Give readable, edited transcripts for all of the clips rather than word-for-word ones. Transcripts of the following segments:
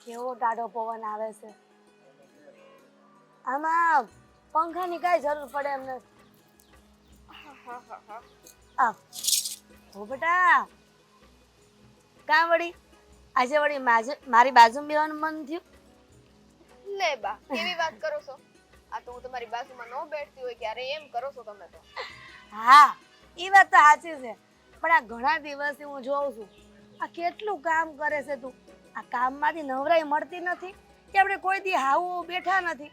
કેવો ટાઢો પવન આવે છે. આમાં પંખાની કાંઈ જરૂર પડે એમ નથી. આવ હો બેટા. કાં વળી આજે વળી મારી બાજુમાં બેવાનું મન થયું? લે બા કેવી વાત કરો છો? આ તો હું તમારી બાજુમાં ન બેઠતી હોય ક્યારે એમ કરો છો તમે તો. હા એ વાત તો સાચી છે, પણ આ ઘણા દિવસથી હું જોઉં છું આ કેટલું કામ કરે છે તું. આ કામમાંથી નવરાઈ મળતી નથી કે આપણે કોઈ દી હાવું બેઠા નથી.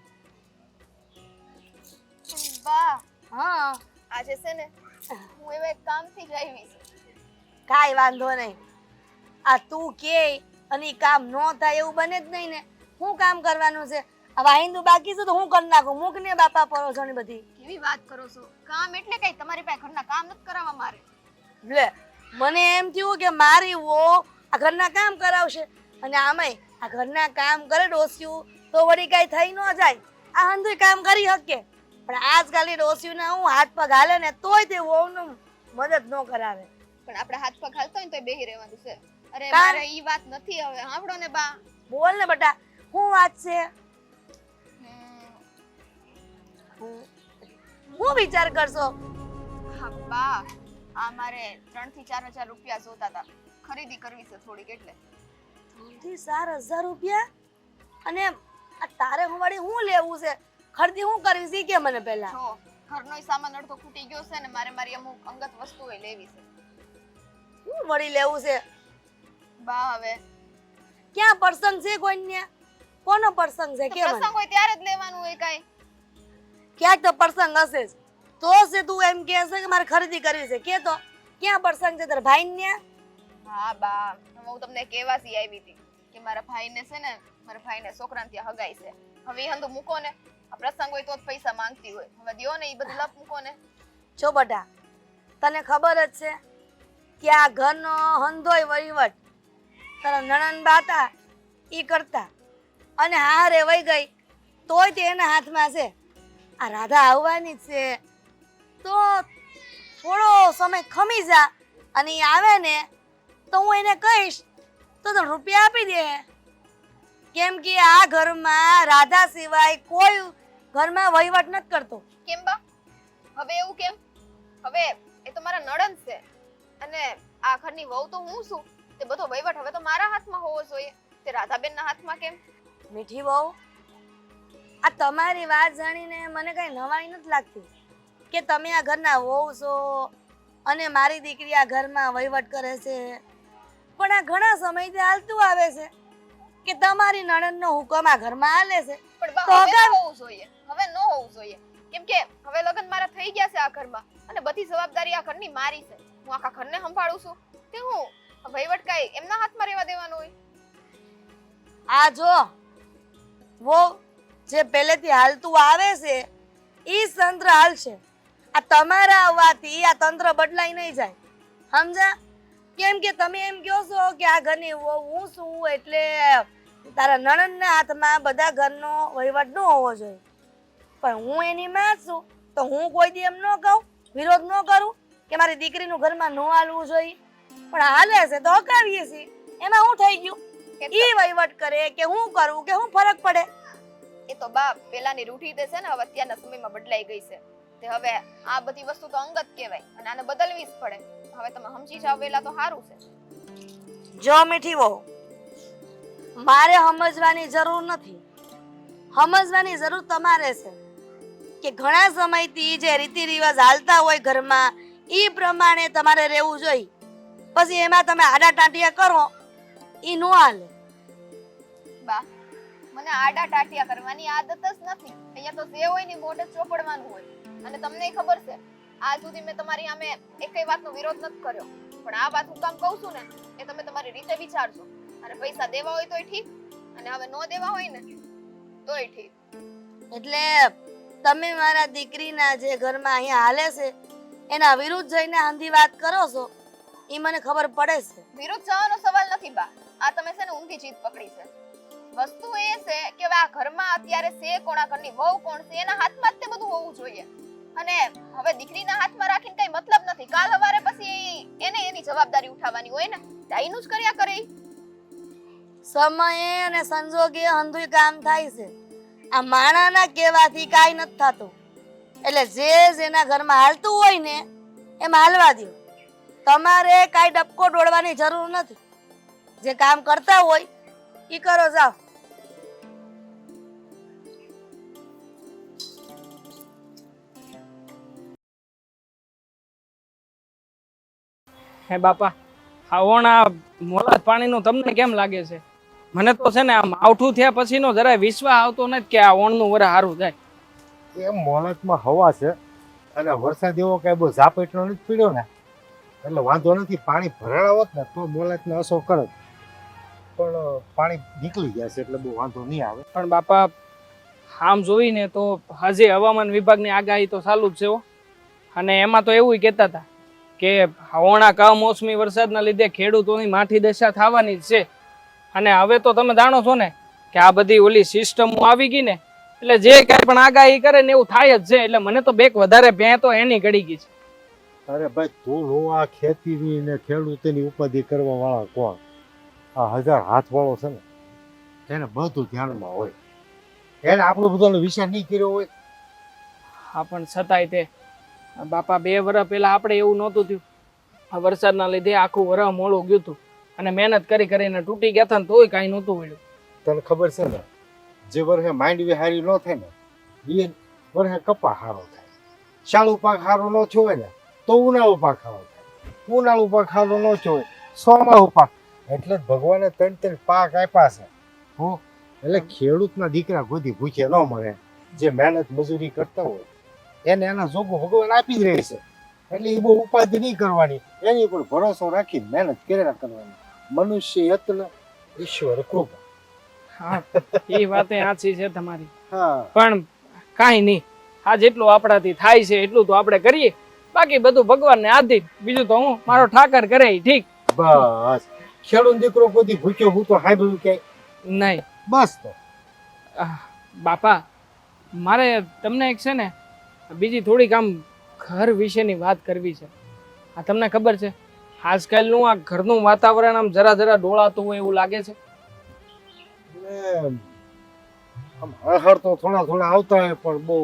બા હા આજે છે ને હું એવા એક કામથી જ આવી છું. કાંઈ વાંધો નહીં. આ તું કે અને ઈ કામ ન થાય એવું બને જ નહીં ને. શું કામ કરવાનું છે? હવે હિન્દુ બાકી છે તો હું કરી નાખું. મૂક ને બાપા પરોસોની બધી. કેવી વાત કરો છો? કામ એટલે કઈ તમારી પાસે ઘરના કામ નથી કરાવવા મારે. લે મને એમ થયું કે મારી વો આ ઘરના કામ કરાવશે, અને આમાંય આ ઘરના કામ કરે ડોસ્યું તો વળી કાંઈ થઈ ન જાય. આ હંધુય કામ કરી શકે, પણ આજકાલ ડોસ્યુંના હું હાથ પગ હાલે ને તોય તે વહુનું મદદ ન કરાવે. પણ આપણે હાથ પગ હાલતો હોય તો બેહી રહેવાનું છે. અરે કામ? મારે ઈ વાત નથી. હવે સાંભળો ને બા. બોલ ને બેટા, શું વાત છે? હું વિચાર કરશો? હા બા, આ મારે 3 થી 4 હજાર રૂપિયા જોતા હતા. ખરીદી કરવી છે થોડીક એટલે. 3 થી 4 હજાર રૂપિયા? અને આ તારે હું વળી શું લેવું છે? ખરીદી શું કરવી છે કે મને પહેલા? જો ઘરનો સામાન અડધો ખૂટી ગયો છે ને મારે મારી અમુક અંગત વસ્તુઓ લેવી છે. શું વળી લેવું છે? બા હવે ક્યાં પ્રસંગ છે કોઈને? કોનો પ્રસંગ છે કે મને? પ્રસંગ હોય ત્યારે જ લેવાનું હોય કાઈ. ક્યાંક તો પ્રસંગ હશે જ. તો છે તું એમ કહે છે કે મારે ખરીદી કરવી છે, કે તો ક્યાં પ્રસંગ છે તારા ભાઈને ત્યાં? હા બા, હું તમને કહેવાથી આવી હતી કે મારા ભાઈને છોકરાને ત્યાં હગાઈ છે. હવે ઈ હંધું મૂકો ને. આ પ્રસંગ હોય તો જ પૈસા માંગતી હોય. હવે દ્યો ને ઈ બધું લપ મૂકો ને. જો બટા, તને ખબર જ છે કે આ ઘરનો હંધોય વહીવટ તારા નણંદ બાતા ઈ કરતા, અને હારે વહી ગઈ તોય તે એના હાથમાં છે. આ રાધા આવવાની જ છે તો થોડો સમય ખમી જા, અને ઈ આવે ને તો હું એને કહીશ તો તને રૂપિયા આપી દે. કેમ કે આ ઘરમાં રાધા સિવાય કોઈ ઘરમાં વહીવટ નથી કરતો. કેમ બા? હવે એવું કેમ? હવે એ તો મારા નણંદ છે અને આ ઘરની વહુ તો હું છું. તે બધો વહીવટ હવે તો મારા હાથમાં હોવો જોઈએ. તે રાધાબેનના હાથમાં કેમ? મીઠી વહુ, આ તમારી વાત જાણીને મને કઈ નવાઈ નથી લાગતી કે તમે આ ઘરના વહુ છો અને મારી દીકરી આ ઘરમાં વહીવટ કરે છે. પણ આ ઘણા સમયથી હાલતું આવે છે કે તમારી નણંદનો હુકમ આ ઘરમાં હાલે છે. પણ બા તો હવે ન હોવું જોઈએ. હવે ન હોવું જોઈએ. કેમ કે હવે લગ્ન મારા થઈ ગયા છે આ ઘરમાં અને બધી જવાબદારી આ ઘરની મારી છે. હું આખા ઘરને સંભાળું છું. તે હું વહીવટ કાઈ એમના હાથમાં રહેવા દેવાનો હોય? આ જો વો જે પહેલેથી હાલતું આવે છે ઈ તંત્ર હાલશે. આ તમારા આવવાથી આ તંત્ર બદલાઈ નહીં જાય, સમજા? કેમ કે તમે એમ કહો છો કે આ ઘરની હું છું એટલે તારા નણંદના હાથમાં બધા ઘરનો વહીવટ ન હોવો જોઈએ. પણ હું એની માં છું તો હું કોઈ દી એમ ન કહું, વિરોધ ન કરું કે મારી દીકરીનું ઘરમાં ન હાલવું જોઈએ. પણ હાલે છે તો હકાવીએ છીએ. એમાં શું થઈ ગયું? ઈ વહીવટ કરે કે હું કરું કે હું ફરક પડે? એ તો બા પેલાની રૂઢી તે છે ને હવે અત્યારના સમયમાં બદલાઈ ગઈ છે. તે હવે આ બધી વસ્તુ તો અંગત કહેવાય અને આને બદલવી જ પડે. હવે તમે સમજી જાવ વેલા તો સારું છે. જો મીઠી વહુ, મારે સમજવાની જરૂર નથી. સમજવાની જરૂર તમારે છે કે ઘણા સમયથી જે રીતિ રિવાજ હાલતા હોય ઘરમાં ઈ પ્રમાણે તમારે રહેવું જોઈએ. પછી એમાં તમે આડા ટાંટિયા કરો ઈ નો હાલે. બા મને આડા ટાટિયા કરવાની આદત જ નથી. અહીંયા તો જે હોય ને મોઢે ચોપડવાનું હોય. અને તમને ખબર છે આજ સુધી મેં તમારી સામે એકેય વાતનો વિરોધ નથી કર્યો. પણ આ વાત હું કામ કહું છું ને એ તમે તમારી રીતે વિચારજો. અને પૈસા દેવા હોય તોય ઠીક, અને હવે નો દેવા હોય ને તોય ઠીક. એટલે તમે મારા દીકરીના જે ઘરમાં અહીંયા હાલે છે એના વિરુદ્ધ જઈને આંધી વાત કરો છો ઈ મને ખબર પડે છે. વિરુદ્ધ જવાનો સવાલ નથી બા. આ તમે છે ને ઊંધી જીત પકડી છે. વસ્તુ એ છે કે હવે આ ઘરમાં અત્યારે છે કોણ, આ ઘરની વહુ કોણ છે એના હાથમાં જ તે બધું હોવું જોઈએ. અને હવે દીકરીના હાથમાં રાખીને કઈ મતલબ નથી. કાલ સવારે પછી એને એની જવાબદારી ઉઠાવવાની હોય ને. દાઈનું જ કર્યા કરે. સમયે અને સંજોગે હંધુય કામ થાય છે. આ માણાના કહેવાથી કાંઈ નથી થતું. એટલે જે જેના ઘરમાં હાલતું હોય ને એમ હાલવા દો. તમારે કાંઈ ડબકો ડોળવાની જરૂર નથી. જે કામ કરતા હોય એ કરો જાઓ. હે બાપા, આ ઓણા મોલા પાણીનું તમને કેમ લાગે છે? મને તો છે ને આમ આવઠું થયા પછીનો જરાય વિશ્વાસ આવતો નથી કે આ ઓણનું વર સારું જાય. એમ મોલતમાં હવા છે અને વરસાદ એવો કઈ બહુ ઝાપેટનો નથી પીડ્યો ને એટલે વાંધો નથી. પાણી ભરાણા હોત ને તો મોલતને અસર કરે, પણ પાણી નીકળી ગયા છે એટલે બહુ વાંધો નહીં આવે. પણ બાપા આમ જોઈને તો હજી હવામાન વિભાગની આગાહી તો ચાલુ જ છે હો. અને એમાં તો એવું કહેતા હતા કે ઓણા કમોસમી વરસાદના લીધે ખેડૂતોની માઠી દશા થવાની જ છે. અને હવે તો તમે જાણો છો ને કે આ બધી ઓલી સિસ્ટમો આવી ગઈ ને એટલે જે કાંઈ પણ આગાહી કરે ને એવું થાય જ છે. એટલે મને તો બેક વધારે ભેં તો એની ગળી ગઈ છે. અરે ભાઈ તું નો આ ખેતીની ને ખેડૂતોની ઉપાધિ કરવા વાળા કોણ? આ 1000 હાથ વાળો છે ને એને બધું ધ્યાનમાં હોય, એને આપણો બધો વિચાર નહીં કર્યો હોય. હા પણ છતાંય તે બાપા 2 વર્ષ પહેલા આપણે એવું નહોતું થયું. આ વરસાદના લીધે આખું વરસ મોડું ગયું હતું અને મહેનત કરી કરીને તૂટી ગયા હતા ને તોય કાંઈ નહોતું વળ્યું. તને ખબર છે ને જે વર્ષે માંડવી હારી ન થાય ને એ વર્ષે કપા હારો થાય. શાળુ પાક હારો ન થયો હોય ને તો ઉનાળુ પાક હારો થાય. ઉનાળુ પાક હારો ન થયો હોય ચોમાસુ પાક. એટલે જ ભગવાને 3 પાક આપ્યા છે. હો એટલે ખેડૂતના દીકરા ગોદી ભૂખે ન મળે. જે મહેનત મજૂરી કરતા હોય એને એના જોગો ભગવાન આપી જ રહે છે. એટલે એ બહુ ઉપાધિ નહીં કરવાની, એની ઉપર ભરોસો રાખી મહેનત કર્યા કરવાની. મનુષ્ય યત્ન ઈશ્વર કૃપા. હા એ વાત સાચી છે તમારી. હા પણ કાંઈ નહીં, આ જેટલું આપણાથી થાય છે એટલું તો આપણે કરીએ. બાકી બધું ભગવાનને આધીન. બીજું તો હું મારો ઠાકર કરે ઈ ઠીક. બસ ખેડૂત દીકરો કોઈ ભૂખ્યો હું તો હાંભળ્યું ક્યાંય નહીં બસ. તો બાપા મારે તમને એક છે ને બીજી થોડીક આમ ઘર વિશેની વાત કરવી છે. આ તમને ખબર છે આજકાલનું આ ઘરનું વાતાવરણ આમ જરા જરા ડોળાતું હોય એવું લાગે છે. આમ હળહળ તો થોડા થોડા આવતા હોય પણ બહુ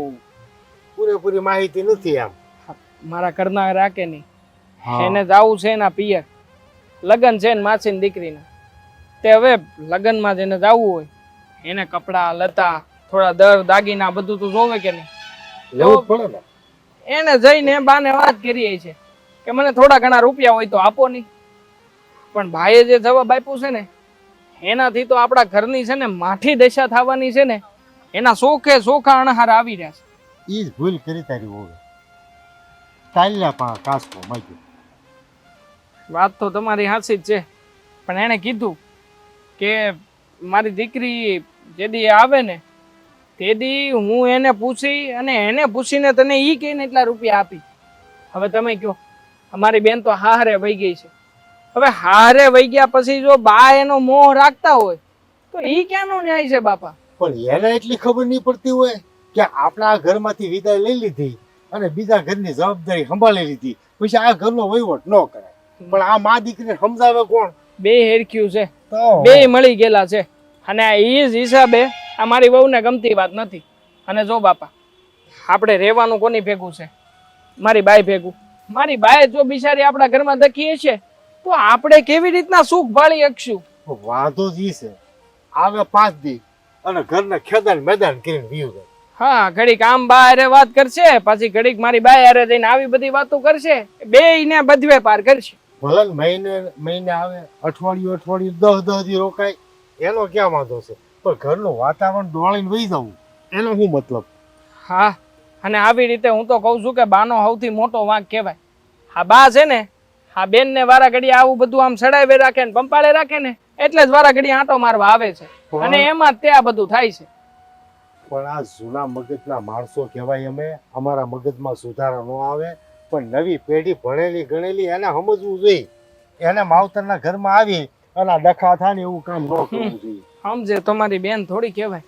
પૂરેપૂરી માહિતી નથી. આમ મારા ઘરના રાખે નહીં, એને જાવું છે એના પિયર. લગ્ન છે ને માસીની દીકરીના. તે હવે લગ્નમાં જેને જાવું હોય એને કપડાં લતા થોડા દર દાગીના બધું તો જોવે કે નહીં? લેવું જ પડે ને. એને જઈને બાને વાત કરીએ છે કે મને થોડા ઘણા રૂપિયા હોય તો આપો નહીં. પણ ભાઈએ જે જવાબ આપ્યો છે ને એનાથી તો આપણા ઘરની છે ને માઠી દશા થવાની છે ને એના સોખે સોખા અણહાર આવી રહ્યા છે. ઈ જ ભૂલ કરી તારી હોવે. ચાલ્યા પા કાસકો માગ્યો. વાત તો તમારી સાચી જ છે. પણ એણે કીધું કે મારી દીકરી જેદી આવે ને તેદી હું એને પૂછી અને એને પૂછીને તને ઈ કહીને એટલા રૂપિયા આપી. હવે તમે કહો અમારી બેન તો હારે વહી ગઈ છે. હવે હારે વહી ગયા પછી જો બા એનો મોહ રાખતા હોય તો ઈ ક્યાંનો ન્યાય છે બાપા? પણ એને એટલી ખબર નહીં પડતી હોય કે આપણા ઘરમાંથી વિદાય લઈ લીધી અને બીજા ઘરની જવાબદારી સંભાળી લીધી પછી આ ઘરનો વહીવટ ન કરાય. પણ આ મા દીકરીને સમજાવે કોણ? બે હેરખ્યું છે, તો બે મળી ગયેલા છે. અને આ ઈ જ હિસાબે આ મારી વહુને ગમતી વાત નથી. અને જો બાપા આપણે રહેવાનું કોની ભેગું છે? મારી બાઈ ભેગું. મારી બાઈ જો બિચારી આપણા ઘરમાં દખી છે તો આપણે કેવી રીતના સુખ ભાળી શકશું? વાંધો જ ઈ છે આવે 5 દી અને ઘરને ખેદાન મેદાન કરીને વીવ જાય. હા ઘડીક આમ બા હારે વાત કરશે પછી ઘડીક મારી બાઈ હારે જઈને આવી બધી વાતો કરશે. બેયને બધવે પાર કરશે. ભલે મહિને આવે, અઠવાડિયું 10 દી રોકાય, એનો ક્યાં વાંધો છે? પણ ઘરનું વાતાવરણ ડોળીને વહી જવું એનો શું મતલબ? હા અને આવી રીતે હું તો કહું છું કે બાનો સૌથી મોટો વાંક કહેવાય. આ બા છે ને આ બેન ને વારા ઘડી આવું બધું આમ સડાવે રાખે ને પંપાળે રાખે ને એટલે જ વારા ઘડી આંટો મારવા આવે છે અને એમાં તે આ બધું થાય છે. પણ આ જૂના મગજના માણસો કહેવાય અમે. અમારા મગજમાં સુધારો ન આવે પણ નવી પેઢી ભણેલી ગણેલી એને સમજવું જોઈએ. એને માવતરના ઘરમાં આવી અને આ ડખા થાય ને એવું કામ ન કરવું જોઈએ. સમજે તમારી બેન થોડી કહેવાય.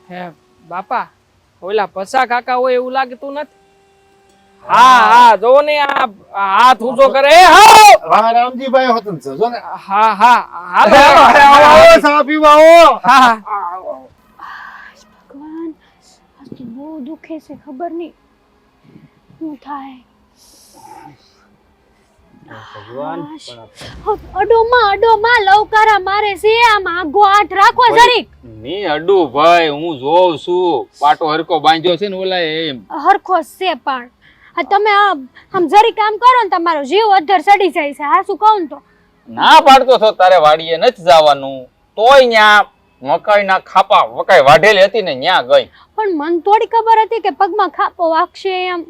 હે બાપા ઓલા પસા કાકા હોય એવું લાગતું નથી. હા હા જો ને આ હાથ ઊંચો કરે એ હાલો હા રામજીભાઈ હોતન છે જો ને હા હા હાલો આવો, હાલો આવો, ચા પીવા આવો. હા ભગવાન આજ તો બહુ દુખે છે ખબર નહીં શું થાય અડોમાં લવકારા મારે છે આમ આગો આઠ રાખો જરીક ની અડું ભાઈ હું જોઉં છું પાટો હરકો બાંધ્યો છે ને ઓલા એમ હરખો છે પણ આ તમે આમ જરીક કામ કરો ને તમારો જીવ અધર ચડી જાય છે હા શું કહું ને તો ના પાડતો છો તારે વાડીએ નથી જવાનું તોય ન્યા મકાઈના ખાપા વકાઈ વાઢેલી હતી ને ન્યા ગઈ પણ મને થોડી ખબર હતી કે પગમાં ખાપો વાગશે એમ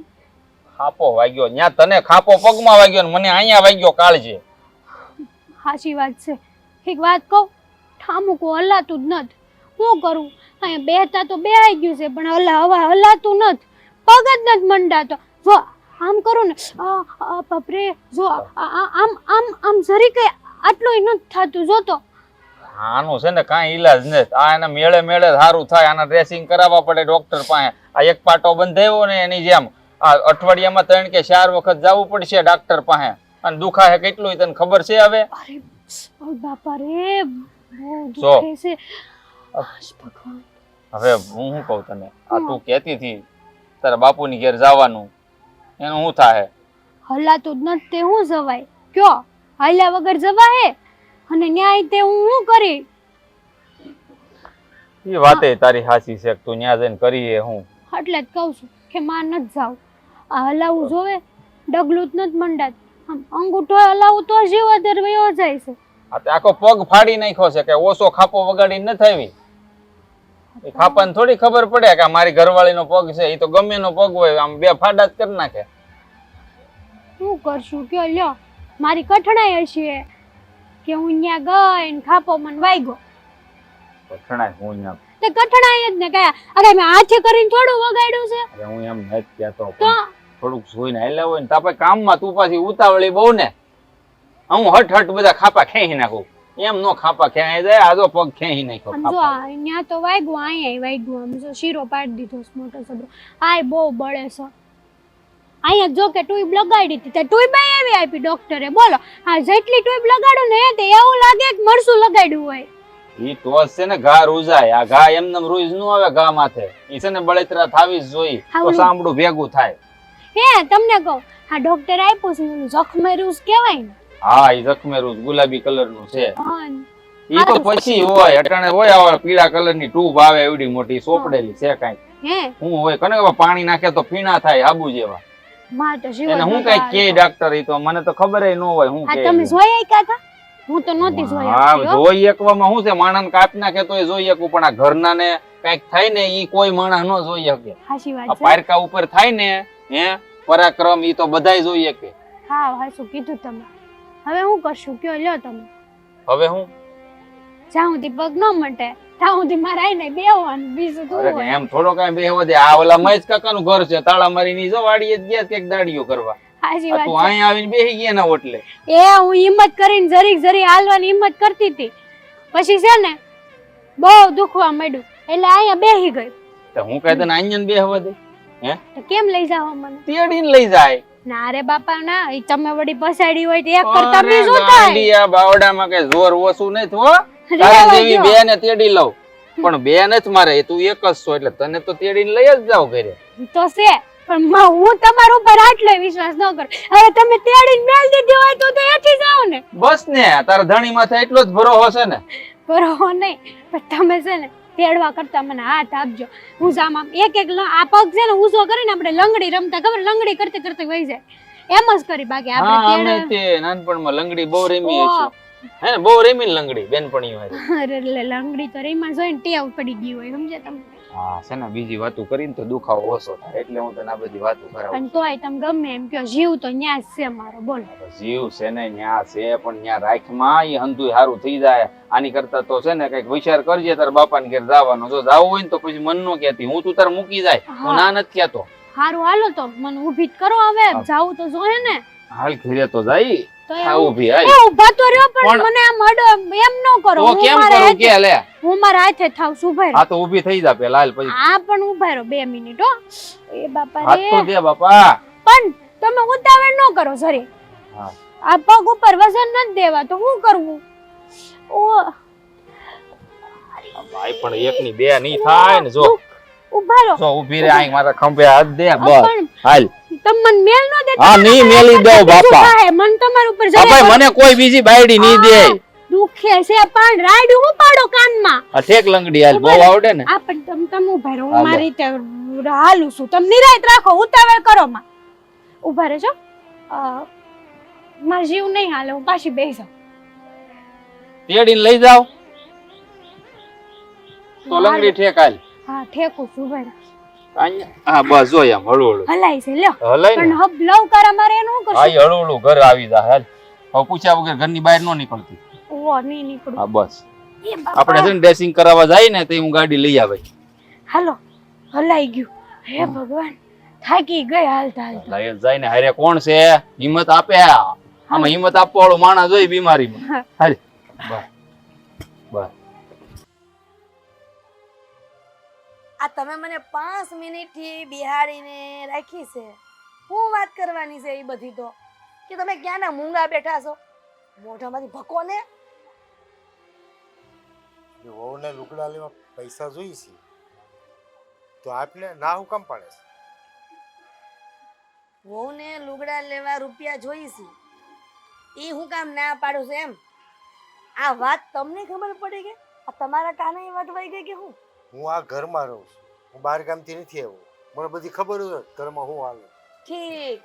ખાપો વાગ્યો ન્યા તને ખાપો પગમાં વાગ્યો ને મને અહીંયા વાગ્યો કાળજે સાચી વાત છે એક વાત કહું ઠામુકો હલાતું જ નથી શું કરું અહીંયા બેહતા તો બેહાઈ ગયું છે પણ હવા હલાતું નથી પગ જ નથી મંડાતો જો આમ કરું ને બાપરે જો આમ આમ આમ જરી કઈ આટલું નથી થતું જોતો આનું છે ને કાંઈ ઈલાજ નથી આ એના મેળે મેળે સારું થાય આના ડ્રેસિંગ કરાવવા પડે ડોક્ટર પાસે આ એક પાટો બંધાવ્યો ને એની જેમ આ અઠવાડિયામાં 3 કે 4 વખત જવું પડશે ડોક્ટર પાસે અને દુખાય કેટલું તને ખબર છે હવે અરે ઓ બાપા રે બહુ જો. દુખે છે ભગવાન હવે હું શું કહું તને આ તું કહેતી હતી તારા બાપુની ઘેર જવાનું એનું શું થાય હલાતું જ નથી તે હું જવાય કયો હાલ્યા વગર જવાય અને ન્યાય તે હું શું કરી એ વાતે તારી હાચી છે કે તું ન્યા જઈને કરીએ હું એટલે જ કહું છું કે માં નથી જાવ આ હલાવું જોવે ડગલું જ નથી મંડાત આમ અંગૂઠો હલાવું તો જીવ અધર વયો જાય છે આ તે આખો પગ ફાડી નાખ્યો છે કે ઓછો ખાપો વગાડી નથી આવી એ ખાપાને થોડી ખબર પડે કે આ મારી ઘરવાળીનો પગ છે એ તો ગમે એનો પગ હોય આમ બે ફાડા જ કરી નાખે શું કરશું કયો લ્યો મારી કઠણાઈ હશે કે હું ત્યાં ગઈ ને ખાપો મને વાગ્યો ઘણા હું એમ તે કઠણાઈ જ ને કયા અરે મેં હાથે કરીને થોડું વગાડ્યું છે અરે હું એમ નથી કહેતો તો પણ થોડુંક જોઈને હાલ્યા હોય ને તાપે કામમાં તું પાછી ઉતાવળી બહુ ને હું હટ હટ બધા ખાપા ખેંચી નાખું એમ નો ખાપા ખેંચાઈ જાય આજો પગ ખેંચી નાખ્યો આમ જો ખાપા અહીંયા તો વાગ્યું અહીંયા વાગ્યું આમ જો શીરો પાડી દીધો છે મોટો સબરો આય બહુ બળે છે અહીંયા જો કે ટ્યુબ લગાડી હતી તે ટ્યુબ એવી આપી ડોક્ટરે બોલો હા જેટલી ટ્યુબ લગાડું ને તે એવું લાગે કે મરસું લગાડ્યું હોય ઈ ટોસ છે ને ઘા રૂજાય આ ઘા એમનેમ રૂજ નો આવે ઘા માથે ઈ છે ને બળતરા થાવી જ જોઈ તો હાવડું. સાંભળું ભેગું થાય હે તમને કહું આ ડોક્ટર આપ્યું છે એનું જખમેરુસ કહેવાય ને હા ઈ જખમેરું ગુલાબી કલર નું છે હા ઈ તો પછી હોય અટાણે હોય આવે પીળા કલર ની ટ્યુબ આવે એવડી મોટી સોપડેલી છે કાંઈ હે હું હોય કને ખબર પાણી નાખે તો ફીણા થાય આબુ જેવા માં તો જીવ એને હું કઈ કે ડાક્ટર ઈ તો મને તો ખબર ન હોય હું હા કે તમે જોઈ આક્યા હતા હું તો નહોતી જોઈ હા આકી, હો. જોઈ એકવામાં શું છે માણસ કાપી નાખે તો એ જોઈ શકું પણ આ ઘરના ને કઈક થાય ને ઈ કોઈ માણસ ન જોઈ શકે હાચી આ વાત છે પારકા ઉપર થાય ને હે પરાક્રમ ઈ તો બધાય જોઈ શકે હા હાચું કીધું તમે હવે હું કરશું કયો લ્યો તમે હવે હું જ્યાં સુધી પગ ન મટે ત્યાં સુધી મારે આઈને બેહવાનું બીજું શું અરે હોય એમ થોડો કઈ બેહવા દે આ ઓલા મહેશ કાકાનું ઘર છે તાળા મારી ની જો વાડીએ જ ગયા એક દાડીઓ કરવા હાચી આ વાત તું છે અહીંયા આવીને બેહી ગયા ના ઓટલે એ હું હિંમત કરીને જરી હાલવાની હિંમત કરતી હતી પછી છે ને બહુ દુખવા માંડ્યું એટલે અહીંયા બેહી ગઈ તો હું કઈ તને અહીંયા બેહવા દે હે તો કેમ લઈ જાવ મને તેડીને લઈ જાય ના રે બાપા ના ઈ તમે વળી પસાડી હોય તો એક કરતા અરે બીજું થાય ગાંડિયા બાવડામાં કઈ જોર ઓછું નહીં થો રહેવા તારી જેવી દ્યો. બે ને તેડી લઉં પણ બે નથી મારે તું એક જ છો એટલે તને તો તેડીને લઈ જ જાવ ઘરે ઈ તો છે પણ હું તમારા ઉપર આટલો વિશ્વાસ ન કરું હવે તમે તેડીને મેલ દીધી હોય તો એથી જાવ ને બસ ને તારા ધણી માથે એટલો જ ભરોસો છે ને બરોબર નહીં પણ તમે છે ને તેડવા કરતા મને હાથ આપજો હું જામ આમ એક આ પગ છે ને ઊંચો કરીને આપણે લંગડી રમતા ખબર લંગડી કરતે કરતે વહી જાય એમ જ કરી બાકી હા આપણે અમે તે નાનપણમાં લંગડી બહુ રમી ઓહ. છે હે ને બહુ રમી ને લંગડી બેનપણીઓ હારે. અરે એટલે લંગડી તો રીમાં જોઈને ટેવ પડી ગઈ હોય સમજ્યા તમે હા છે ને બીજી વાતો કરીને તો દુખાવો ઓછો થાય એટલે હું તને આ બધી વાતો કરાવું અને તોય તમે ગમે એમ કયો જીવ તો ન્યા જ છે મારો બોલો જીવ છે ને ન્યા છે પણ ન્યા રાખમાં ઈ હંધુય હારું થઈ જાય આની કરતા તો છે ને કઈક વિચાર કરજે તારા બાપાને ઘેર જવાનો જો જાવું હોય ને તો પછી મન નો કહેતી હું તું તાર મૂકી જાય હું ના નથી કહેતો હારું હાલો તો મને ઊભી જ કરો હવે જાવું તો જોઈએ ને હાલ ઘરે તો જાય તો હા ઊભી હાલ એ ઊભા તો રહ્યો પણ પણ- મને આમ અડો એમ ન કરો તો હું કેમ મારા કરું હાથે- કે લે હું મારા હાથે થાવ છું ઉભા આ તો ઊભી થઈ જા પેલા હાલ પછી આ પણ ઉભા રહો 2 મિનિટ હો એ બાપા હાથ તો રે દે બાપા પણ તમે ઉતાવળ ન કરો જરી. હા. આ પગ ઉપર વજન નથી દેવા તો શું કરવું? ઓ ભાઈ પણ એકની બે નહીં થાય ને. જો ઉભા રહો. જો ઊભી રે, આઈ મારા ખંભે હાથ દે. બસ પણ હાલ. તમે મને મેલ ન દેતા. હા, નહીં મેલી દઉં બાપા. મન તમારા ઉપર હા ભાઈ, મને કોઈ બીજી બાયડી નહીં દે. દુખે છે પણ રાઈડ ઉપાડો કાનમાં. આ ઠેક લંગડી હાલ, બહુ આવડે ને. આ પણ તમે ઉભા રહો. હાલો. મારી રીતે હાલું છું. તમે નિરાયત રાખો, ઉતાવળ કરો માં. ઉભા રહેજો. મારો જીવ નહીં હાલે, હું પાછી બેસી જાઉં. તેડીને લઈ જાવ તો લંગડી ઠેક હાલ. હા ઠેકું છું. ઉભા રહો. હા બસ જો એમ હળવું હલાય છે લ્યો. હલાય પણ ને. હબ લવ કરા મારે એનું શું હા કરશું? ઈ હળવું ઘર આવી જા હાલ. હવે પૂછ્યા વગર ઘરની બહાર ન નીકળતી. ઓ નહીં નીકળું. હા બસ એ બાપા. આપણે છે ને ડ્રેસિંગ કરાવવા જાય ને તો હું ગાડી લઈ આવે. હાલો હલાઈ ગયું. હે ભગવાન થાકી ગઈ હાલતા હાલતા. લઈ જાય ને હારે કોણ છે હિંમત આપે. આમાં હિંમત આપવા વાળો માણસ હોય બીમારીમાં. હાલ બસ બસ. આ તમે મને 5 મિનિટથી બિહાડીને રાખી છે. હું વાત કરવાની છે એ બધી તો કે તમે ક્યાંના મૂંગા બેઠા છો? મોઢામાંથી ભકો ને. વહુને લુગડા લેવા પૈસા જોઈએ છે તો આપને ના હું કામ પાડે છે? વહુને લુગડા લેવા રૂપિયા જોઈ છે એ હું કામ ના પાડું છું એમ? આ વાત તમને ખબર પડી કે આ તમારા કાને એ વાત વહી ગઈ કે હું? હું આ ઘરમાં રહું છું, હું બહાર ગામથી નથી આવ્યો. મને બધી ખબર હોય ઘરમાં હું હાલે. ઠીક,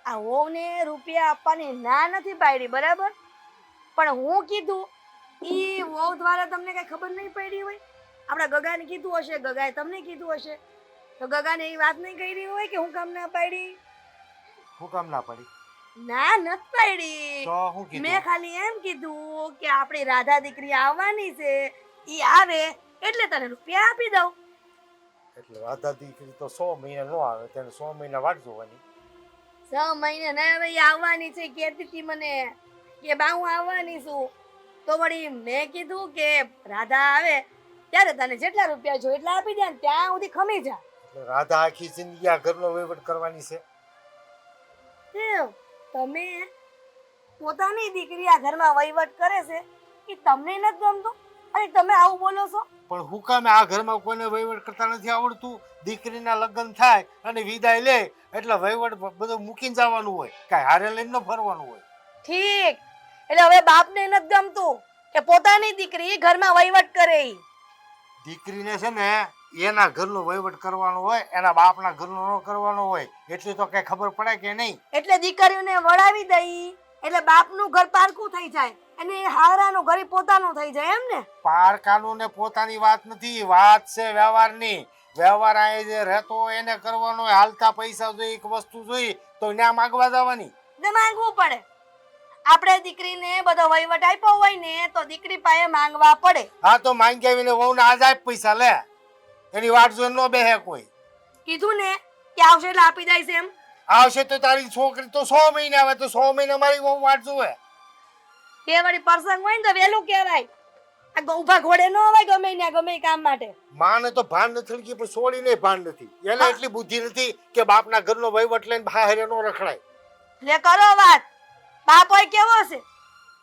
આ વહુને રૂપિયા આપવાની ના નથી પાડી બરાબર, પણ હું કીધું ઈ વહુ દ્વારા તમને કઈ ખબર નહીં પડી હોય? આપણા ગગાને કીધું હશે, ગગાએ તમને કીધું હશે, તો ગગાને એ વાત નહીં કરી હોય કે હું કામ ના પાડી? હું કામ ના પાડી? ના નથી પાડી. તો હું મેં કીધું? ખાલી એમ કીધું કે આપણી રાધા દીકરી આવવાની છે, ઈ આવે એટલે તને રૂપિયા આપી દઉં. એટલે રાધા દીકરી તો 100 મહિના નો આવે, તેને 100 મહિના વાટ જોવાની. 6 મહિને ના હવે ઈ આવવાની છે કહેતી હતી મને કે બા હું આવવાની છું. તો વળી મેં કીધું કે રાધા આવે ત્યારે તને જેટલા રૂપિયા જોઈએ એટલા આપી દે ને ત્યાં સુધી ખમી જા. એટલે રાધા આખી જિંદગી આ ઘરનો વહીવટ કરવાની છે? કેમ? તમે પોતાની દીકરી આ ઘરમાં વહીવટ કરે છે એ તમને નથી ગમતું અને તમે આવું બોલો છો? પણ હું કામ આ ઘરમાં કોઈને વહીવટ કરતા નથી આવડતું? દીકરીના લગ્ન થાય અને વિદાય લે એટલે વહીવટ બધું મૂકીને જવાનું હોય, કાંઈ હારે લઈને ન ફરવાનું હોય. ઠીક, એટલે હવે બાપને નથી ગમતું કે પોતાની દીકરી ઘરમાં વહીવટ કરે? ઈ દીકરીને છે ને એના ઘરનો વહીવટ કરવાનો હોય, એના બાપના ઘરનો ન કરવાનો હોય. એટલી તો કઈ ખબર પડે કે નહીં? એટલે દીકરીઓને વળાવી દઈ એટલે બાપનું ઘર પારકું થઈ જાય અને હારાનું ઘર પોતાનું થઈ જાય એમ ને? પારકાનું ને પોતાની વાત નથી, વાત છે વ્યવહારની. વ્યવહાર આ જે રહેતો હોય એને કરવાનો હોય. હાલતા પૈસા જોઈ, એક વસ્તુ જોઈ તો ન્યા માંગવા જવાની. ને માંગવું પડે. આપણે દીકરીને બધો વહીવટ આપ્યો હોય ને તો દીકરી પાસે માંગવા પડે. હા તો માંગી આવીને વહુને આજ આપ પૈસા લે, એની વાટ જોઈને ન બેહે કોઈ. કીધું ને કે આવશે એટલે આપી દઈશ એમ. આવશે તો તારી છોકરી તો 100 મહિને આવે તો 100 મહિને મારી વહુ વાટ જોવે. તે વળી પ્રસંગ હોય ને તો વહેલું કહેવાય. આ ઊભા ઘોડે ન હોય ગમે ને ગમે ઈ કામ માટે. માને તો ભાન નથી કે પણ છોડીને ભાન નથી. એને એટલી બુદ્ધિ નથી કે બાપના ઘરનો વહીવટ લઈને બહાર ન રખડાય. લે કરો વાત. બાપ હોય કેવો છે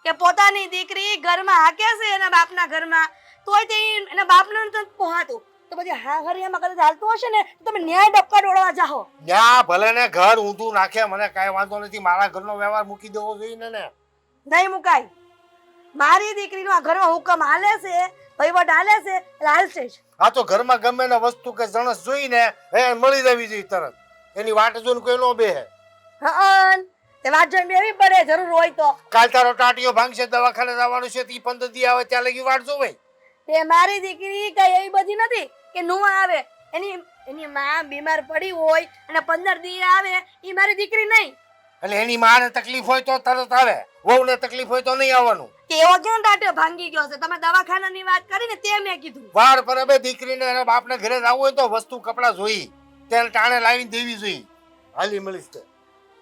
કે પોતાની દીકરી ઘરમાં હાકે છે એના બાપના ઘરમાં, તોય તે એના બાપને નથી પોહાતું. તો બધી હા હરિયામાં કદાચ હાલતું હશે ને તો તમે ન્યાય ડબકા ડોળવા જાહો. ન્યા ભલે ને ઘર ઊંધું નાખે, મને કાંઈ વાંધો નથી. મારા ઘરનો વ્યવહાર મૂકી દેવો જોઈએ ને. નહીં મુકાય. મારી દીકરીનો આ ઘરમાં હુકમ હાલે છે, વહીવટ હાલે છે એટલે હાલશે જ. આ તો ઘરમાં ગમે ને વસ્તુ કે જણસ જોઈને એ મળી જવી જોઈએ તરત. એની વાટ જોઈને કોઈ ન બેહે. હા તે વાત જોઈને બેવી પડે જરૂર હોય તો. કાલ તારો ટાટીઓ ભાંગશે, દવાખાને જવાનું છે, 15 દી આવે ત્યાં લગી વાટ જોવે. તે મારી દીકરી કઈ એવી બધી નથી કે નો આવે. એની માં બીમાર પડી હોય અને 15 દી આવે ઈ મારી દીકરી નહીં. એટલે એની માને તકલીફ હોય તો તરત આવે, વહુને તકલીફ હોય તો નહીં આવવાનું. કેવો કેમ ટાટ્યો ભાંગી ગયો છે? તમે દવાખાનાની વાત કરીને તે મેં કીધું. વાર પર બે દીકરીને એના બાપને ઘરે જવું હોય તો વસ્તુ કપડા જોઈ, તેને ટાણે લાવીને દેવી જોઈએ. હાલી મળીશ તે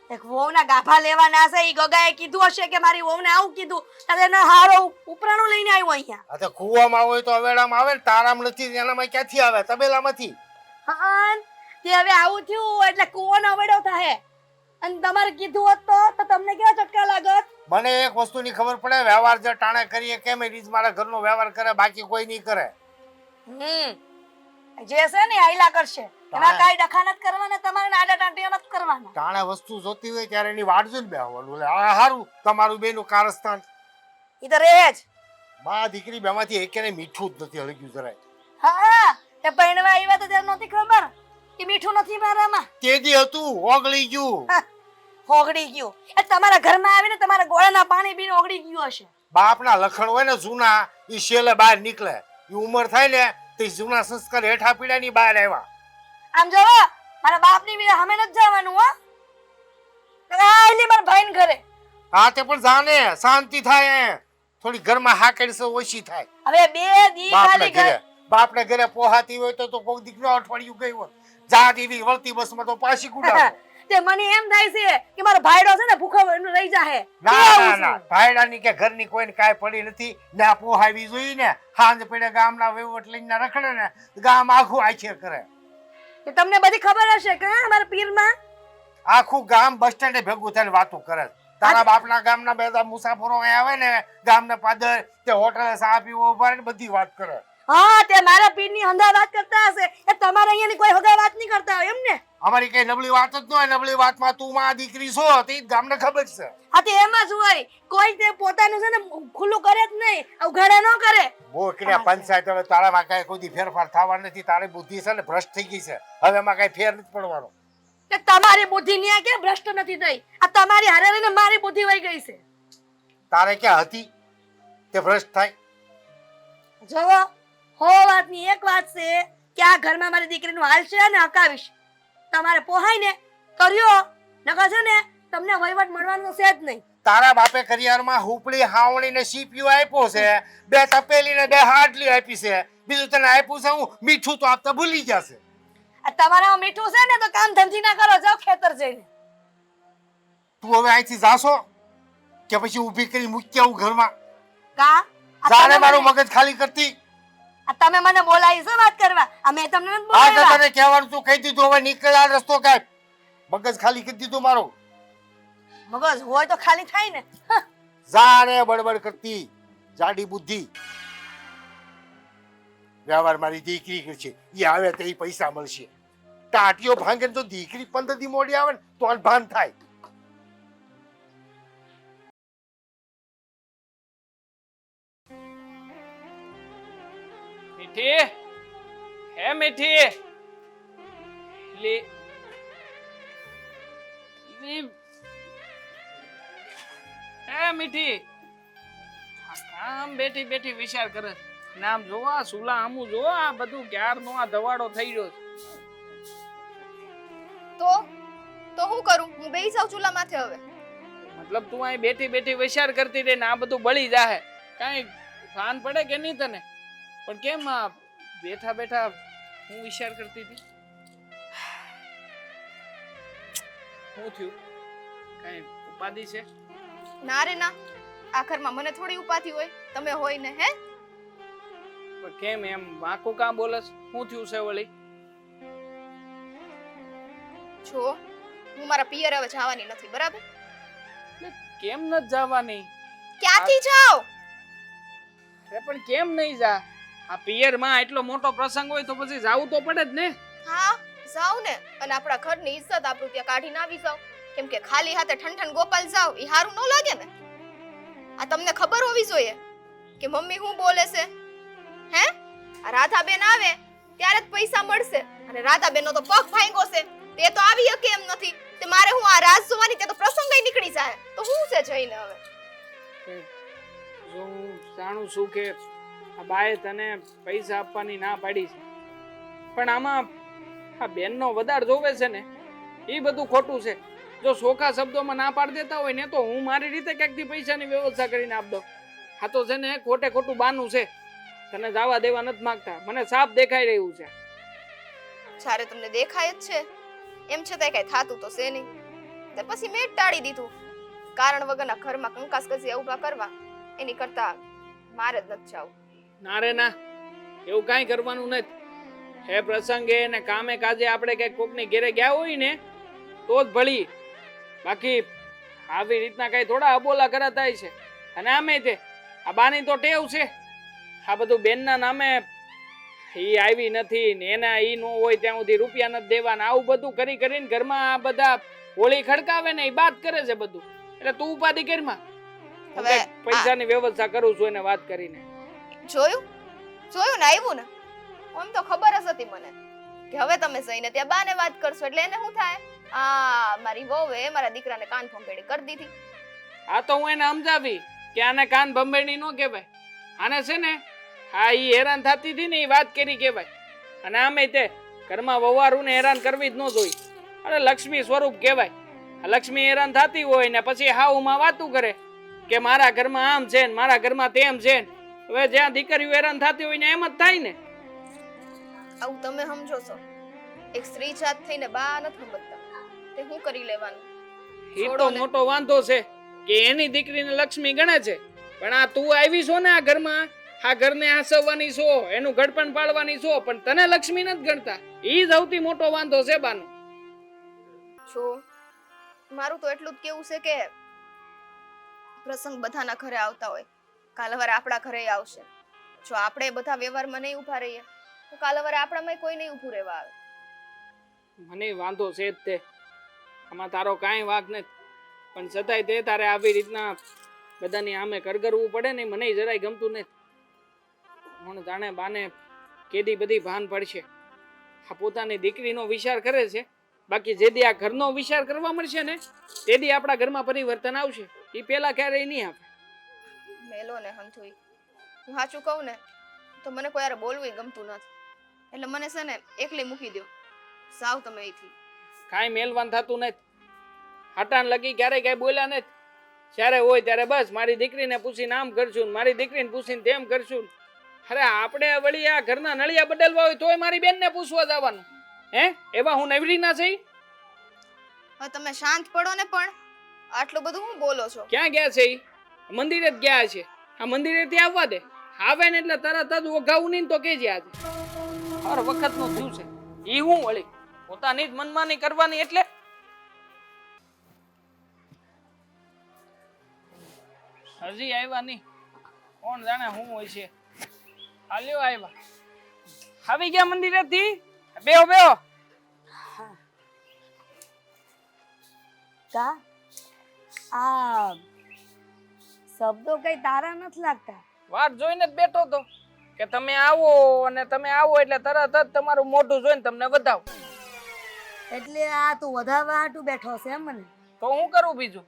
એક વહુના ગાભા લેવાના છે. ઈ ગગાએ કીધું હશે કે મારી વહુને આવું કીધું તારે એના હારો ઉપરાણું લઈને આવ્યો અહીંયા. આ તો કૂવામાં હોય તો અવેડામાં આવે ને, તારામાં નથી એનામાં ક્યાંથી આવે? તબેલામાંથી. હા તે હવે આવું થયું એટલે કૂવાનો અવેડો થાય. અને તમારે કીધું હોત તો તમને કેવા ચટકા લાગત? મને એક વસ્તુની ખબર પડે, વ્યવહાર જે ટાણે કરીએ કેમ એ રીત મારા ઘરનો વ્યવહાર કરે, બાકી કોઈ નહીં કરે. જે છે ને આઈલા કરશે, એમાં કાઈ ડખા નથી કરવાના, તમારે આડા ટાંટિયા નથી કરવાના. ટાણે વસ્તુ જોતી હોય ત્યારે એની વાટ જોઈને બેહવાનું. એટલે આ હારું તમારું બેનું કારસ્તાન. ઈ તો રહે જ. બા દીકરી બેમાંથી એકેને મીઠું જ નથી હળગ્યું જરાય. હા, તે પૈણવા આવ્યા તો ત્યારે નહોતી ખબર કે મીઠું નથી મારામાં. તેદી હતું ઓગળી ગયું. ઓગળી ગયું એ તમારા ઘરમાં આવીને તમારા ગોળાના પાણી પીને ઓગળી ગયું હશે. બાપના લખણ હોય ને જૂના, ઈ શેલે બહાર નીકળે. ઈ ઉંમર થાય ને તો જૂના સંસ્કાર હેઠા પીડાની બહાર આવ્યા. આમ જોવો, મારા બાપની વિના હમે નથી જવાનું હો. આઈલી મારા ભાઈને ઘરે. હા તે પણ જાને શાંતિ થાય, થોડી ઘરમાં હાકડ ઓછી થાય. હવે 2 દી ખાલી ઘરે બાપને ઘરે પોહાતી હોય તો કોઈ દીકરો અઠવાડિયું ગઈ હોય, જા દીવી વળતી બસમાં તો પાછી કુડા. તે મને એમ થાય છે કે મારો ભાઈડો છે ને ભૂખો રહી જાહે. ના ભાઈડાની કે ઘરની કોઈને કાઈ પડી નથી. ના પોહાવી જોઈ ને હાંજ પડે ગામના વહીવટ લઈને રખડે ને ગામ આખું આખે કરે. તમને બધી ખબર હશે કે અમારા પીરમાં આખું ગામ બસ સ્ટેન્ડે ભેગું થઈને વાતો કરે. તારા બાપના ગામના બધા મુસાફરો અહીં આવે ને ગામના પાદર તે હોટલે ચા પીવો ઉભા ને બધી વાત કરે. હા, તે મારા પીરની હંધા વાત કરતા હશે. એ તમારા અહીંયાની કોઈ હગા વાત નહીં કરતા હોય એમ ને? અમારી કઈ નબળી વાત જ ન હોય. નબળી વાતમાં તું માં દીકરી છો તે ગામને ખબર છે. હા, તે એમાં જ હોય. કોઈ તે પોતાનું છે ને ખુલ્લું કરે જ નહીં, ઉઘાડા ન કરે. બોકડે પંચાયત હવે તારામાં કઈ કોઈ ફેરફાર થવા નથી. તારી બુદ્ધિ છે ને ભ્રષ્ટ થઈ ગઈ છે. હવે એમાં કઈ ફેર નથી પડવાનો. કે તમારી બુદ્ધિ ન્યા કે ભ્રષ્ટ નથી થઈ, આ તમારી હારે રહીને મારી બુદ્ધિ વહી ગઈ છે. તારે ક્યાં હતી તે ભ્રષ્ટ થાય? જોવો, હો વાતની એક વાત છે કે આ ઘરમાં મારી દીકરીનું હાલ છે ને હકાવીશ. તમારે પોહાય ને કર્યો, નકર છે ને તમને વહીવટ મળવાનું છે જ નહીં. તારા બાપે કરિયારમાં હુપડી હાવણી ને સીપીઓ આપ્યો છે, 2 તપેલી ને 2 હાડલી આપી છે. બીજું તને આપ્યું છે હું મીઠું તો આપતા ભૂલી જશે. આ તમારામાં મીઠું છે ને તો કામ ધંધી ના કરો, જાઓ ખેતર જઈને. તું હવે અહીંથી જાશો કે પછી ઊભી કરી મૂકી આવું ઘરમાં? કા જાણે મારું મગજ ખાલી કરતી. આ તમે મને બોલાવી છો વાત કરવા? આ મેં તમને નથી આ તો બોલાવ્યા. તને કહેવાનું તું કહી દીધું. હવે નીકળ આ રસ્તો કાઢ. મગજ ખાલી કરી દીધું મારું. મગજ હોય તો ખાલી થાય ને. જાણે બડબડ કરતી જાડી બુદ્ધિ. વ્યવહાર મારી દીકરી છે, એ આવે તો એ પૈસા મળશે. ટાટીઓ ભાંગે તો દીકરી 15 દી મોડી આવે ને તો અનભાન થાય. મીઠી, હે મીઠી, હે મીઠી, આમ બેઠી બેઠી વિચાર કરે. નામ જોવા સુલા આમું જોવા, આ બધું ક્યારનો આ દવાડો થઈ ગયો. તો હું કરું? હું બેહી જાઉં ચૂલા માથે હવે. મતલબ તું અહીં બેઠી બેઠી વિચાર કરતી રહે ને આ બધું બળી જાહે, કાંઈ ભાન પડે કે નહીં તને? પણ કેમ આ બેઠા બેઠા હું વિચાર કરતી હતી? શું થયું? કાંઈ ઉપાધિ છે? ના રે ના, આ ઘરમાં મને થોડી ઉપાધિ હોય, તમે હોય ને. હે પણ કેમ એમ વાંકું કાં બોલસ? શું થયું છે વળી? જો હું મારા પિયર હવે જવાની નથી, બરાબર? કેમ નથી જવાની? ક્યાંથી જાવ? અરે પણ કેમ નહીં જા? આ પિયર માં એટલો મોટો પ્રસંગ હોય તો પછી જાવું તો પડે જ ને. હા જાવ ને, અને આપણા ઘરની ઇજ્જત આપણું ત્યાં કાઢીને આવી જાવ. કેમ કે ખાલી હાથે ઠંઠન ગોપાલ જાવ એ હારું ન લાગે ને. આ તમને ખબર હોવી જોઈએ કે મમ્મી શું બોલે છે. હે આ રાધાબેન આવે ત્યારે જ પૈસા મળશે, અને રાધાબેન નો તો પગ ભાંગ્યો છે, તે તો આવી શકે એમ નથી. તે મારે હું આ રાજ જોવાની, તે તો પ્રસંગય નીકળી જાય તો હું છે જઈને. હવે જો હું જાણું છું કે આ બાએ તને પૈસા આપવાની ના પાડી છે, પણ આમાં આ બેનનો વધાર જોવે છે ને, એ બધું ખોટું છે. જો સોખા શબ્દોમાં ના પાડી દેતા હોય ને તો હું મારી રીતે ક્યાંકથી પૈસાની વ્યવસ્થા કરીને આપ દઉં. આ તો છે ને ખોટે ખોટું બાનું છે, તને જવા દેવા નથી માંગતા. મને સાફ દેખાઈ રહ્યું છે. જ્યારે તમને દેખાય જ છે એમ છતાંય કઈ થાતું તો છે નહીં, તો પછી મેં જ ટાળી દીધું. કારણ વગરના ઘરમાં કંકાસ કજિયા ઊભા કરવા એની કરતા મારે જ નથી જાવું. ના રે ના, એવું કાંઈ કરવાનું નથી. હે પ્રસંગે ને કામે કાજે આપણે કઈક કોકની ઘેરે ગયા હોય ને તો જ ભળી. બાકી આવી રીતના કઈ થોડા અબોલા કરાતા છે. અને આમે તે આ બાની તો ટેવ છે આ બધું બેનના નામે ઈ આવી નથી ને એના ઈ નો હોય ત્યાં સુધી રૂપિયા નથી દેવાના આવું બધું કરી કરીને ઘરમાં આ બધા હોળી ખડકાવે ને એ વાત કરે છે બધું. એટલે તું ઉપાધિ કરમાં હવે પૈસાની વ્યવસ્થા કરું છું એને વાત કરીને. જોયું જોયું ને આવ્યું ને આમ તો ખબર જ હતી મને કે હવે તમે જઈને ત્યાં બાને વાત કરશો એટલે એને શું થાય આ મારી વહુએ મારા દીકરાને કાન ભંભેડી કરી દીધી. આ તો હું એને સમજાવી કે આને કાન ભંભેડી ન કહેવાય. આને છે ને હા ઈ હેરાન થતી હતી ને એ વાત કરી કહેવાય. અને આમે તે ઘરમાં વવારું ને હેરાન કરવી જ ન જોઈ. અરે લક્ષ્મી સ્વરૂપ કહેવાય. આ લક્ષ્મી હેરાન થતી હોય ને પછી હાઉમાં વાતું કરે કે મારા ઘરમાં આમ છે ને મારા ઘરમાં તેમ છે ને. હવે જ્યાં દીકરીઓ હેરાન થતી હોય ને એમ જ થાય ને. આવું તમે સમજો છો એક સ્ત્રી જાત થઈને બા નથી સમજતા તે શું કરી લેવાનું. એ તો મોટો વાંધો છે કે એની દીકરીને લક્ષ્મી ગણે છે પણ આ તું આવી છો ને આ ઘરમાં આ ઘરને હાસવવાની છો એનું ઘડપણ પાડવાની છો પણ તને લક્ષ્મી નથી ગણતા. ઈ સૌથી મોટો વાંધો છે બાનો. જો મારું તો એટલું જ કેવું છે કે પ્રસંગ બધાના ઘરે આવતા હોય કાલ હવારે આપણા ઘરે આવશે. જો આપણે બધા વ્યવહારમાં નહીં ઊભા રહીએ તો કાલ હવારે આપણામાં કોઈ નહીં ઊભું રહેવા આવે. મને વાંધો છે જ તે આમાં તારો કાંઈ વાંક નથી પણ છતાંય તે તારે આવી રીતના બધાની આમે કરગરવું પડે ને મને જરાય ગમતું નથી. હું જાણે બાને કેદી બધી ભાન પડશે. આ પોતાની દીકરીનો વિચાર કરે છે બાકી જેદી આ ઘરનો વિચાર કરવા મળશે ને તેદી આપણા ઘરમાં પરિવર્તન આવશે. એ પેલા ક્યારેય નહીં આવે. મેલો ને હંથુઈ હું સાચું કહું ને તો મને કોઈ યાર બોલવું ગમતું નથી એટલે મને છે ને એકલી મૂકી દો સાવ તમે અહીંથી. કાંઈ મેલવાન થતું નથી. હટાણ લગી ક્યારેય કાંઈ બોલ્યા નથી. જ્યારે હોય ત્યારે બસ મારી દીકરીને પૂછીને આમ કરશું મારી દીકરીને પૂછીને તેમ કરશું. અરે આપણે વળી આ ઘરના નળિયા બદલવા હોય તોય મારી બેનને પૂછવા જવાનું હે એવા હું નવરી ના થઈ. હવે તમે શાંત પડો ને પણ આટલું બધું હું બોલો છો. ક્યાં ગયા છે ઈ? મંદિરે જ ગયા છે. આ મંદિરે થી આવવા દે. આવે ને એટલે તરત જ ઓઘાવું નહીં તો કેજે આજે હર વખત નું થયું છે. ઈ હું વળી પોતાની જ મનમાની કરવાની એટલે હજી આવ્યા નહીં. કોણ જાણે શું હોય છે. હાલ્યો આવ્યા આવી ગયા મંદિરે થી. બેહો બેહો. કા આ શબ્દો કઈ તારા નથી લાગતા. વાત જોઈને જ બેઠો તો કે તમે આવો અને તમે આવો એટલે તરત જ તમારું મોઢું જોઈને તમને વધાવો. એટલે આ તું વધારવા હાટું બેઠો છે એમ મને. તો હું કરું બીજું.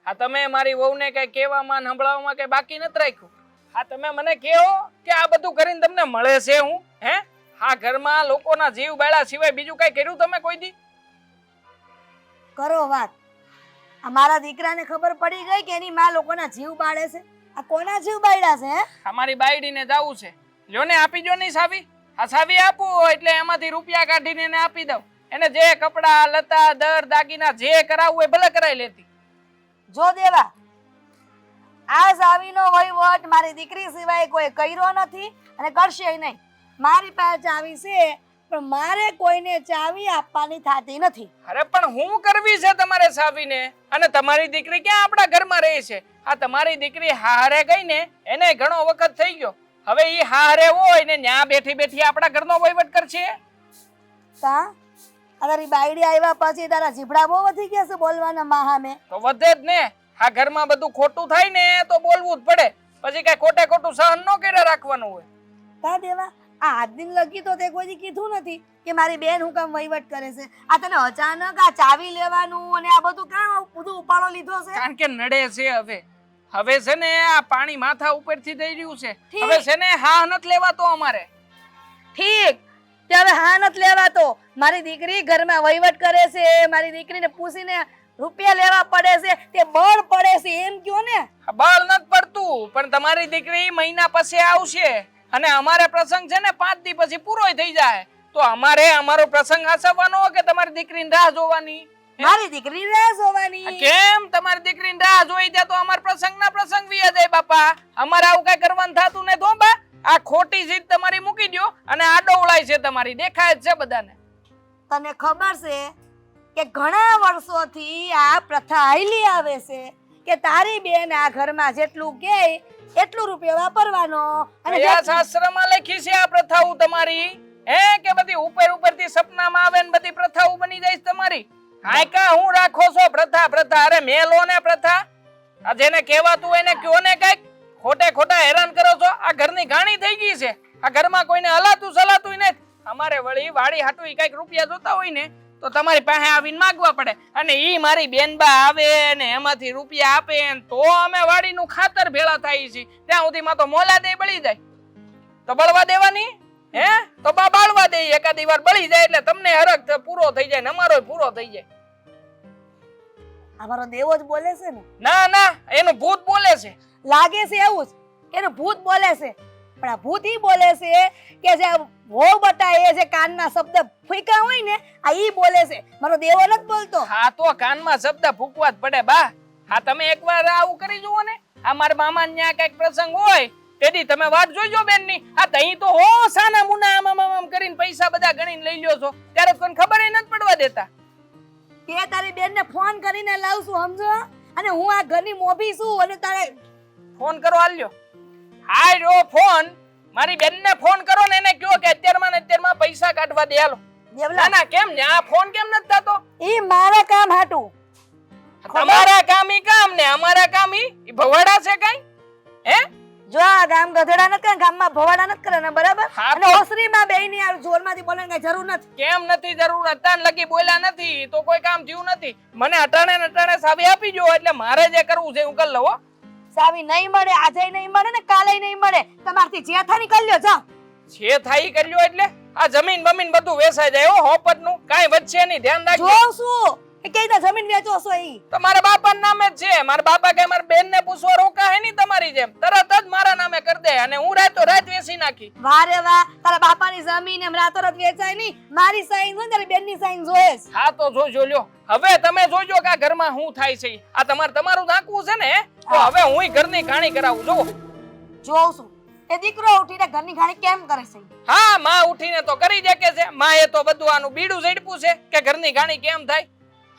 આ તમે મારી વહુને કઈ કહેવામાં સંભળાવવામાં કઈ બાકી નથી રાખ્યું. હા તમે મને કહો કે આ બધું કરીને તમને મળે છે હું હે આ ઘરમાં લોકોના જીવ બાળા સિવાય બીજું કઈ કર્યું તમે કોઈ દી? કરો વાત. આ મારા દીકરાને ખબર પડી ગઈ કે એની માં લોકોના જીવ બાળે છે. આ કોના જીવ બાળ્યા છે હે? અમારી બાયડીને જાવું છે. લ્યો ને આપી જો નહીં સાવી. આ સાવી આપું એટલે એમાંથી રૂપિયા કાઢીને એને આપી દઉં. એને જે કપડા લતા દર દાગીના જે કરાવવું એ ભલે કરાવી લેતી. જો દેવા આ ચાવીનો વહીવટ મારી દીકરી સિવાય કોઈ કર્યો નથી અને કરશે નહીં. મારી પાસે ચાવી છે પણ મારે કોઈને ચાવી આપવાની થતી નથી. અરે પણ હું કરવી છે તમારે સાવીને? અને તમારી દીકરી ક્યાં આપણા ઘરમાં રહે છે? આ તમારી દીકરી હારે ગઈ ને એને ઘણો વખત થઈ ગયો. હવે ઈ હારે હોય ને ન્યા બેઠી બેઠી આપણા ઘરનો વહીવટ કરશે. કા આ તારી બાયડી આવ્યા પછી તારા જીભડા બહુ વધી ગયા છે બોલવાના માહામે. તો વધે જ ને. આ ઘરમાં બધું ખોટું થાય ને તો બોલવું જ પડે. પછી કઈ ખોટે ખોટું સહન ન કરે રાખવાનું હોય. કા દેવા આ આજ દિન લગી તો તે કોઈ કીધું નથી કે મારી બેન હું કામ વહીવટ કરે છે. આ તને અચાનક આ ચાવી લેવાનું અને આ બધું કામ બધું ઉપાડો લીધો છે? કારણ કે નડે છે. હવે છે ને આ પાણી માથા ઉપરથી થઈ રહ્યું છે. હવે છે ને હા નથી લેવાતો અમારે. ઠીક તે હવે હા નથી લેવાતો. મારી દીકરી ઘરમાં વહીવટ કરે છે. મારી દીકરીને પૂછીને રૂપિયા લેવા પડે છે તે બળ પડે છે એમ કયો ને. બળ નથી પડતું પણ તમારી દીકરી મહિના પછી આવશે અને અમારે પ્રસંગ છે ને 5 દી પછી પૂરો થઈ જાય તો અમારે અમારો પ્રસંગ આસવવાનો કે તમારી દીકરીની રાહ જોવાની? મારી દીકરી રાહ જોવાની. કેમ તમારી દીકરીની રાહ જોઈ દે તો અમાર પ્રસંગ વિયા જાય બાપા. અમારે આવું કઈ કરવાનું થાતું ને તો બા આ ખોટી જીત તમારી મૂકી દો અને આડો ઉળાય છે તમારી દેખાય જ છે બધાને. તને ખબર છે કે ઘણા વર્ષોથી આ પ્રથા હાલી આવે છે કે તારી બેન આ ઘરમાં જેટલું કે એટલું રૂપિયો વાપરવાનો અને કયા શાસ્ત્રમાં લખી છે આ પ્રથાઓ તમારી? હે કે બધી ઉપરથી સપનામાં આવે ને બધી પ્રથાઓ બની જાય છે તમારી? હાયકા હું રાખો છો પ્રથા? અરે મેલો ને પ્રથા, આ જેને કહેવાતું એને કયો ને કઈક, ખોટા હેરાન કરો છો. આ ઘરની ગાણી થઈ ગઈ છે. આ ઘરમાં કોઈને હલાતું સલાતું નથી. અમારે વળી વાડી હાટું કઈક રૂપિયા જોતા હોય ને તો તમારી પાસે આવીને માંગવા પડે, અને ઈ મારી બેનબા આવે ને એમાંથી રૂપિયા આપે ને તો અમે વાડીનું ખાતર ભેળા થાય છે. ત્યાં સુધીમાં તો મોલા દે બળી જાય તો બળવા દેવાની? હે તો બાળવા દે, એકાદી વાર બળી જાય એટલે તમને હરખ પૂરો થઈ જાય ને અમારો પૂરો થઈ જાય. અમારો દેવો જ બોલે છે ને? ના, એનું ભૂત બોલે છે. લાગે છે એવું જ, એનું ભૂત બોલે છે. પણ આ ભૂત ઈ બોલે છે કે જે વો બટાય જે કાનના શબ્દ ફૂંકા હોય ને આ ઈ બોલે છે, મારો દેવો નથી બોલતો. હા તો કાનમાં શબ્દ ફૂંકવા જ પડે બા. હા તમે એકવાર આવું કરી જુઓ ને, આ મારા મામા ન્યા કઈક પ્રસંગ હોય તેથી તમે વાત જોઈજો બેનની. આ તઈ તો હો સાના મુના આમ કરીને પૈસા બધા ગણીને લઈ લ્યો છો, ત્યારે કોઈને ખબર નથી પડવા દેતા. તે તારી બેનને ફોન કરીને લાવશું સમજો, અને હું આ ઘરની મોભી છું અને તારે ફોન કરો આલ્યો. હા રો ફોન, મારી બેનને ફોન કરો ને એને કહો કે અત્યારમાં પૈસા કાઢવા દે હાલો. દેવલા ના કેમ ને આ ફોન કેમ નથી થતો? ઈ મારા કામ હાટું. તમારા કામ ઈ કામ ને અમારા કામ ઈ ભવાડા છે કઈ? હે જો આ ગામ ગધેડા નથી કરે, ગામમાં ભવાડા નથી કરે ને, બરાબર? હા અને ઓસરીમાં બેયની આ જોરમાંથી બોલવાની કઈ જરૂર નથી. કેમ નથી જરૂર? અટાણ લગી બોલ્યા નથી તો કોઈ કામ થયું નથી. મને અટાણે સાવી આપી જો એટલે મારે જે કરવું છે હું કરી લઉં. સાવી નહીં મળે, આજે નહીં મળે ને કાલે નહીં મળે. તમારથી જે થાય ની કરી લ્યો. જા જે થાય ઈ કરી લ્યો. એટલે આ જમીન બમીન બધું વેચાઈ જાય હો, હોપટનું કાઈ વચ્ચે નહીં, ધ્યાન રાખજો. જોઉં છું એ કઈ રીતે જમીન વેચો છો ઈ. તો મારા બાપાના નામે જ છે. મારા બાપા કે મારા બેનને પૂછવા રોકા હે ની તમારી જેમ, તરત જ મારા નામે કરી દે અને હું રાતો રાત વેચી નાખી. વાહ રે વાહ, તારા બાપાની જમીન એમ રાતોરાત વેચાય નહીં. મારી સાઈન હોય ને તારી બેનની સાઈન જોયે છે. હા તો જોજો લ્યો. હવે તમે જોજો કે આ ઘરમાં શું થાય છે. આ તમારું નાખવું છે ને તો હવે હુંય ઘરની ઘાણી કરાવું. જોવો જોઉં છું એ દીકરો ઉઠીને ઘરની ઘાણી કેમ કરે છે. હા માં ઉઠીને તો કરી દે કે છે. માં એ તો બધું આનું બીડું ઝડપું છે કે ઘરની ઘાણી કેમ થાય.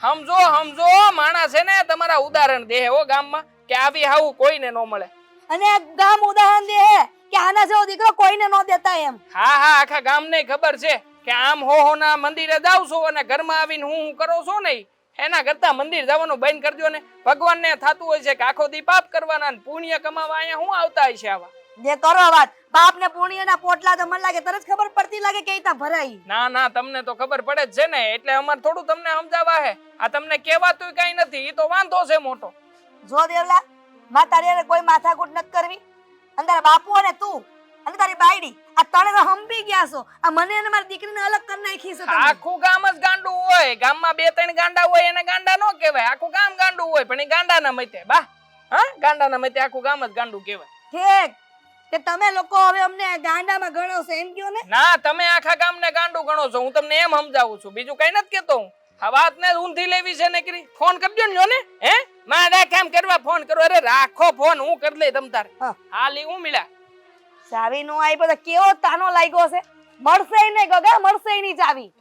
સમજો માણસ છે ને તમારા ઉદાહરણ દે હો ગામમાં કે આવી હાવું કોઈને ન મળે. અને આ ગામ ઉદાહરણ દે હે કે આના જેવો દીકરો કોઈને ન દેતા એમ. હા આખા ગામને ખબર છે કે આમ હો ના મંદિરે જાવ છો અને ઘરમાં આવીને હું કરો છો ને એના કરતા મંદિર જવાનું બંધ કરજો ને. ભગવાનને થાતું હોય છે કે આખો દી પાપ કરવાના ને પુણ્ય કમાવા અહીંયા હું આવતા હોય છે આવા. જે કરો વાત બાપ ને પુણ્યના પોટલા તો મને લાગે તરત ખબર પડતી લાગે કે ઈતા ભરાઈ. ના તમને તો ખબર પડે જ છે ને, એટલે અમાર થોડું તમને સમજાવવા હે. આ તમને કહેવાતું કઈ નથી, ઈ તો વાંધો છે મોટો. જો દેવલા માં તારી કોઈ માથાકૂટ નથી કરવી. અંદર બાપુ અને તું અને તારી બાયડી આ ત્રણે હંપી ગયા છો. આ મને અને મારી દીકરીને અલગ કરી નાખી છે તમે. આખું ગામ જ ગાંડું હોય. ગામમાં 2-3 ગાંડા હોય એને ગાંડા નો કહેવાય. આખું ગામ ગાંડું હોય પણ એ ગાંડાના મતે બા. હા ગાંડાના મતે આખું ગામ જ ગાંડું કહેવાય. ઠીક કે તમે લોકો હવે અમને ગાંડામાં ગણો છો એમ કયો ને? ના તમે આખા ગામને ગાંડું ગણો છો. હું તમને એમ સમજાવું છું, બીજું કઈ નથી કેતો હું. આ વાતને ઊંધી લેવી છે ને કરી ફોન કરજો ને લ્યો ને. હે મારે કેમ કરવા ફોન કરો? અરે રાખો ફોન, હું કરી લઈ તમ તારે. હાલી હું મળ્યા. ચાવી નો આઈ બધો કેવો તાનો લાગ્યો છે. મળશે નહીં ગગા, મળશે નહીં ચાવી.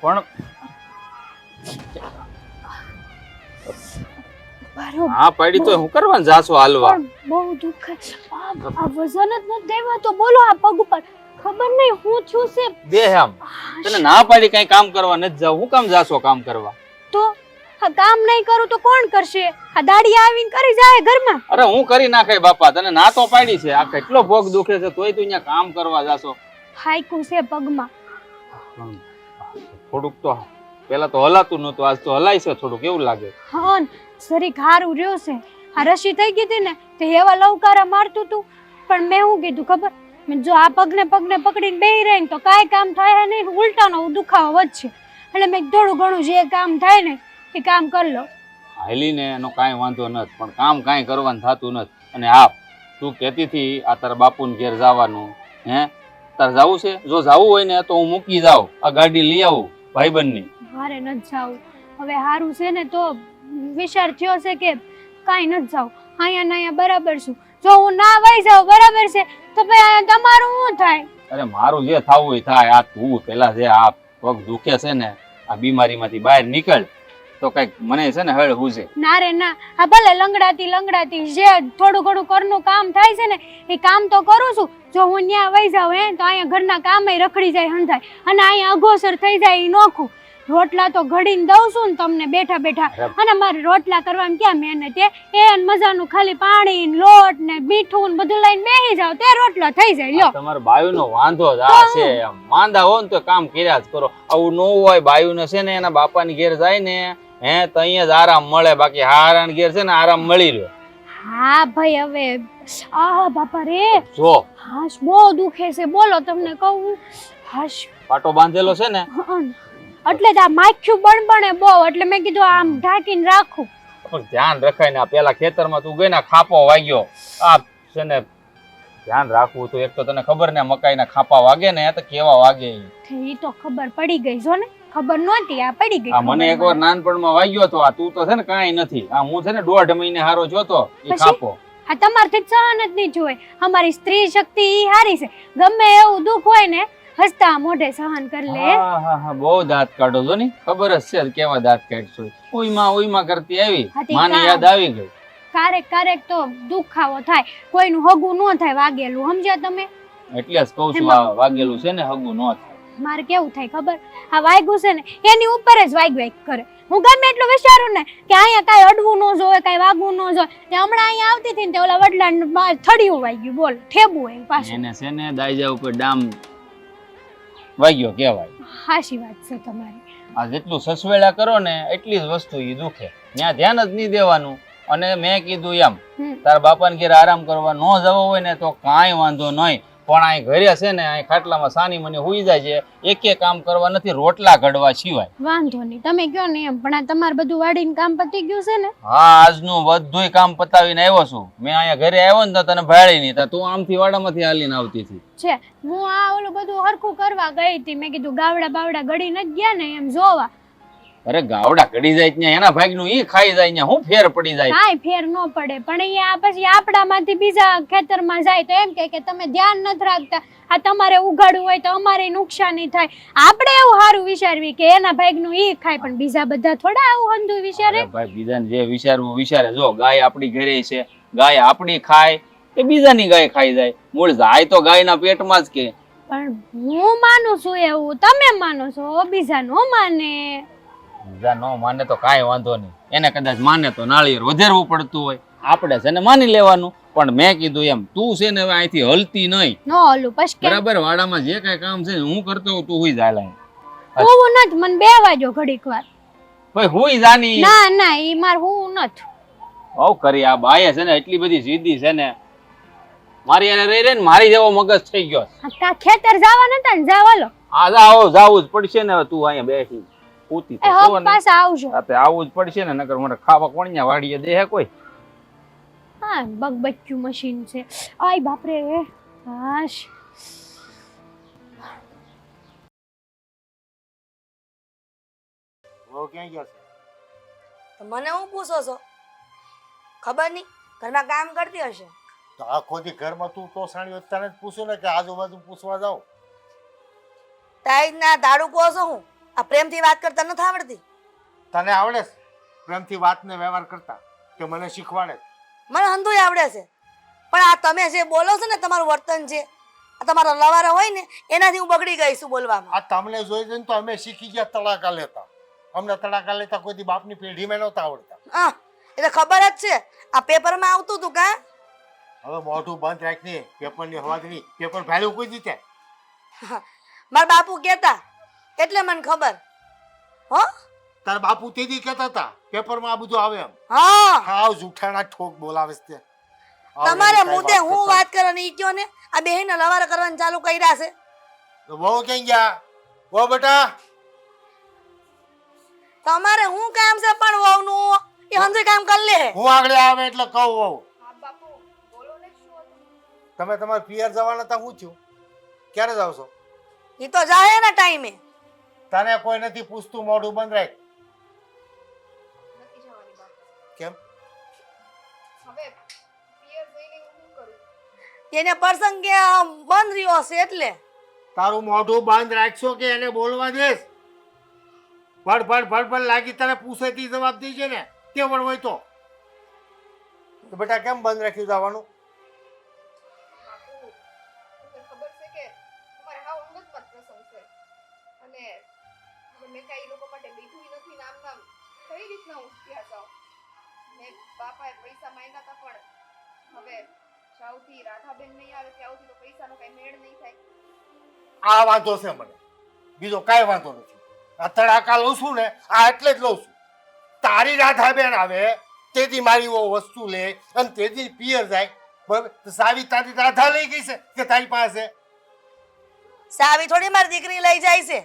પણ બરોબર હા પડી તો હું કરવાનું જાસો હાલવા. પણ બહુ દુઃખ આ વજન જ ન દેવા તો બોલો આ પગ ઉપર ખબર નહીં હું છું છે દે આમ તને ના પાડી કઈ કામ કરવા નથી જાવ. હું કામ જાસો કામ કરવા? તો આ કામ નહીં કરું તો કોણ કરશે? આ દાડી આવીને કરી જાય ઘરમાં. અરે હું કરી નાખે બાપા, તને ના તો પાડી છે. આ કેટલો ભોગ દુખે છે તોય તું અહીંયા કામ કરવા જાસો. હાઈકું છે પગમાં. થોડુંક તો પેલા તો હલાતું નતું, આજ તો હલાય છે થોડુંક એવું લાગે. હા સરી હારું રહ્યો છે. આ રસી થઈ ગઈ હતી ને તે એવા લવકારા મારતું તું. પણ મેં શું કીધું ખબર? મેં જો આ પગને પકડીને બેહી રહી તો કાંઈ કામ થાય નહીં, ઉલટાનો દુખાવો વધશે. એટલે મેં થોડું ઘણું જે કામ થાય ને એ કામ કરી લો. હાલીને એનો કાંઈ વાંધો નથી પણ કામ કાંઈ કરવાનું થતું નથી. અને હા તું કહેતી હતી આ તારા બાપુને ઘેર જવાનું, હે તારે જવું છે? જો જવું હોય ને તો હું મૂકી જાઉં, આ ગાડી લઈ આવું ભાઈબંધની. મારે નથી જાવું. હવે સારું છે ને તો વિચાર થયો છે કે કાંઈ નથી જાવ, અહીંયા ને અહીંયા બરાબર છું. જો હું ના વહી જાઉં બરાબર છે તો પછી અહીંયા તમારું શું થાય? અરે મારું જે થવું એ થાય. આ તું પેલા જે આ પગ દુખે છે ને, આ બીમારીમાંથી બહાર નીકળ તો કઈક મને છે ને હળ હુજે. ના રે ના, હા ભલે લંગડાતી જે થોડું ઘણું ઘરનું કામ થાય છે ને એ કામ તો કરું છું. જો હું ત્યાં વહી જાઉં તો અહીંયા ઘરના કામે રખડી જાય હંધાય, અને અહીંયા અઘોસર થઈ જાય એ નોખું. રોટલા તો ઘડીને દઉં છું ને તમને બેઠા બેઠા, અને મારે રોટલા કરવામાં ક્યાં મહેનત એ મજાનું ખાલી પાણી ને લોટ ને મીઠું ને બધું લઈને બેસી જાવ તે રોટલો થઈ જાય. લ્યો તમારા બાયુનો વાંધો જ આ છે. માંદા હો ને તો કામ કર્યા જ કરો. આવું ન હોય, બાયુને છે ને એના બાપાની ઘેર જાય ને તો અહીંયા જ આરામ મળે, બાકી હારાણ ઘેર છે ને આરામ મળી રહ્યો. હા ભાઈ હવે આ બાપા રે જો હાશ બહુ દુખે છે, બોલો તમને કહું. હાશ પાટો બાંધેલો છે ને એટલે જ આ માખ્યું બણબણે બહુ, એટલે મેં કીધું આમ ઢાંકીને રાખું. પણ ધ્યાન રખાય ને. આ પેલા ખેતરમાં તું ગઈ ને ખાપો વાગ્યો, આ છે ને ધ્યાન રાખવું તો. એક તો તને ખબર ને મકાઈના ખાપા વાગે ને તો કેવા વાગે ઈ તો ખબર પડી ગઈ જો ને, ખબર નહોતી આ પડી ગઈ. આ મને એકવાર નાનપણમાં વાગ્યો તો. આ તું તો છે ને કાંઈ નથી. આ હું છે ને 1.5 મહિને હારો જોતો એ ખાપો. આ તમારથી સહન જ નહીં જોય. અમારી સ્ત્રી શક્તિ ઈ હારી છે, ગમે એવું દુઃખ હોય ને હસતા મોઢે સહન કરી લે. હા બહુ દાંત કાઢો છો ને, ખબર જ છે કેવા દાંત કાઢશો. ઉઈમાં કરતી આવી, માની યાદ આવી ગઈ. ક્યારેક તો દુખાવો થાય, કોઈનું હગું ન થાય વાગેલું, સમજ્યા તમે? એટલે જ કહું છું આ વાગેલું છે ને હગું ન થાય. મારે કેવું થાય ખબર, આ વાગ્યું છે ને એની ઉપર જ વાગ કરે. હું ગમે એટલું વિચારું ને કે અહીંયા કાંઈ અડવું ન જોવે, કાંઈ વાગવું ન જોવે, તે હમણાં અહીંયા આવતી હતી ને તે ઓલા વડલા થડિયું વાગ્યું, બોલ ઠેબું એમ પાછું. એને છે ને દાયજા ઉપર ડામ વાગ્યો કહેવાય. હાચી વાત છે તમારી. આ જેટલું સસવેળા કરો ને એટલી જ વસ્તુ ઈ દુખે. ત્યાં ધ્યાન જ નહીં દેવાનું. અને મેં કીધું એમ તારા બાપાને ઘેર આરામ કરવા ન જવો હોય ને તો કાંઈ વાંધો નહીં, પણ અહીં ઘરે છે ને અહીં ખાટલામાં સાની મને હુઈ જાય છે, એકે કામ કરવા નથી, રોટલા ઘડવા સિવાય. વાંધો નહીં તમે કયો ને એમ, પણ આ તમારે બધું વાડીને કામ પતી ગયું છે ને? હા આજનું બધુંય કામ પતાવીને આવ્યો છું. મેં અહીંયા ઘરે આવ્યો ને તો તને ભાળી નહીં, તું આમથી વાડામાંથી હાલીને આવતી હતી. છે હું આ ઓલું બધું હરખું કરવા ગઈ હતી, મેં કીધું ગાવડા બાવડા ગળી નથી ગયા ને એમ જોવા. અરે ગાવડા ગડી જાય ત્યાં એના ભાગનું ઈ ખાઈ જાય ત્યાં હું ફેર પડી જાય? કાંઈ ફેર ન પડે, પણ અહીંયા પછી આપણામાંથી બીજા ખેતરમાં જાય તો એમ કે તમે ધ્યાન નથી રાખતા, આ તમારે ઉગાડવું હોય તો અમારે નુકસાની થાય. આપણે એવું સારું વિચારવી કે એના ભાગનું ઈ ખાય, પણ બીજા બધા થોડા આવું હંધું વિચારે. ભાઈ બીજાને જે વિચારવું વિચારે. જો ગાય આપણી ઘરે છે, ગાય આપણી ખાય કે બીજાની ગાય ખાઈ જાય, મૂળ જાય તો ગાયના પેટમાં જ કે. પણ હું માનું છું એવું, તમે માનો છો, બીજા નો માને. બીજા નો માને તો કાંઈ વાંધો નહીં, એને કદાચ માને તો નાળિયેર વધારવું પડતું હોય, આપણે છે ને માની લેવાનું. પણ મેં કીધું એમ તું છે ને હવે અહીંથી હલતી નહીં. નો હલું પછી બરાબર? વાડામાં જે કઈ કામ છે હું કરતો હોઉં તું હુઈ જાય. હું નથી, મને બે વાજો ઘડીક વાર. ભાઈ હુઈ જાની. ના ઈ માર હું નથી. હવ કરી આ બાએ છે ને એટલી બધી જીદી છે ને, મારી એને રહી ને મારી જેવો મગજ થઈ ગયો. આ ખેતર જવા નતા ને જાવાલો. આ જાવું જ પડશે ને. તું અહીંયા બેસી પૂતી તો છો ને, પાછા આવજો. રાતે આવવું જ પડશે ને, નકર મને ખાવા કોણ ન્યા વાડીએ દે કોઈ? હા બગબચ્ચું મશીન છે. આય બાપરે. હાશ વો ક્યાં ગયા છે? તો મને હું પૂછો છો? ખબર નહીં, ઘરમાં કામ કરતી હશે. તો આખો દી ઘરમાં તું તો સાણી તને જ પૂછું ને કે આજુબાજુ પૂછવા જાવ. તાઈ ના દાડુ કહો છો હું? આ પ્રેમથી વાત કરતા નથી આવડતી? તને આવડે છે પ્રેમથી વાતને વ્યવહાર કરતા કે મને શીખવાડે? મને હંધુય આવડે છે, પણ આ તમે જે બોલો છો ને તમારું વર્તન છે, આ તમારો લવારો હોય ને એનાથી હું બગડી ગઈ છું બોલવામાં. આ તમને જોઈ જોઈને તો અમે શીખી ગયા તડાકા લેતા. અમને તડાકા લેતા કોઈ દી બાપની પેઢીમાં નહોતા આવડતા. હા એટલે ખબર જ છે આ પેપરમાં આવતું હતું કા. હવે મોઢું બંધ રાખની, પેપરની હવાજની પેપર ભાડું કોઈ દીધે. મારા બાપુ કહેતા એટલે મને ખબર. હો તારા બાપુ તેદી કહેતા હતા પેપરમાં આ બધું આવે એમ. હા હાવ જૂઠાણા ઠોક બોલાવે છે. તમારે મુદ્દે હું વાત કરવાની ઈ કયો ને. આ બેહીને લવારો કરવાનું ચાલુ કર્યા છે. તો બહુ ક્યાં ગયા? બહુ બેટા તમારે હું કામ છે પણ વહુનું એ હંધુય કામ કરી લે. હું આગળ આવે એટલે કહું વહુ. તમે તમારા પિયર જવાના હતા, શું થયું? ક્યારે જાવ છો? ઈ તો જાય ને ટાઈમે. તને કોઈ નથી પૂછતું, મોઢું બંધ રાખ. પિયર જઈને હું શું કરું? એને પ્રસંગ કે બંધ રહ્યો હશે એટલે તારું મોઢું બંધ રાખશો કે એને બોલવા દેશ? ફળ ફળ ફળ ફળ લાગી તને પૂછે તે જવાબ દેજે ને. તે પણ હોય તો બેટા કેમ બંધ રાખ્યું જવાનું? બાપુ, તમને ખબર છે કે અમારે હાવ અંગતમાં જ પ્રસંગ છે અને હવે મેં કાંઈ ઈ લોકો માટે લીધું ય નથી ને આમ નામ કઈ રીતના હું ત્યાં જાઉં? મેં બાપાએ પૈસા માંગ્યા હતા પણ હવે જ્યાંથી રાધાબેન નહીં આવે ત્યાંથી તો પૈસાનો કઈ મેળ નહીં થાય. આ વાંધો છે મને, બીજો કાંઈ વાંધો નથી. આ તડાકા લઉં છું ને આ એટલે જ લઉં છું. તારી રાધાબેન આવે તેથી મારી ઓ વસ્તુ લે અને તેથી પિયર જાય. બરાબર? તો સાવી તારી રાધા લઈ ગઈ છે કે તારી પાસે? સાવી થોડી મારી દીકરી લઈ જાય છે.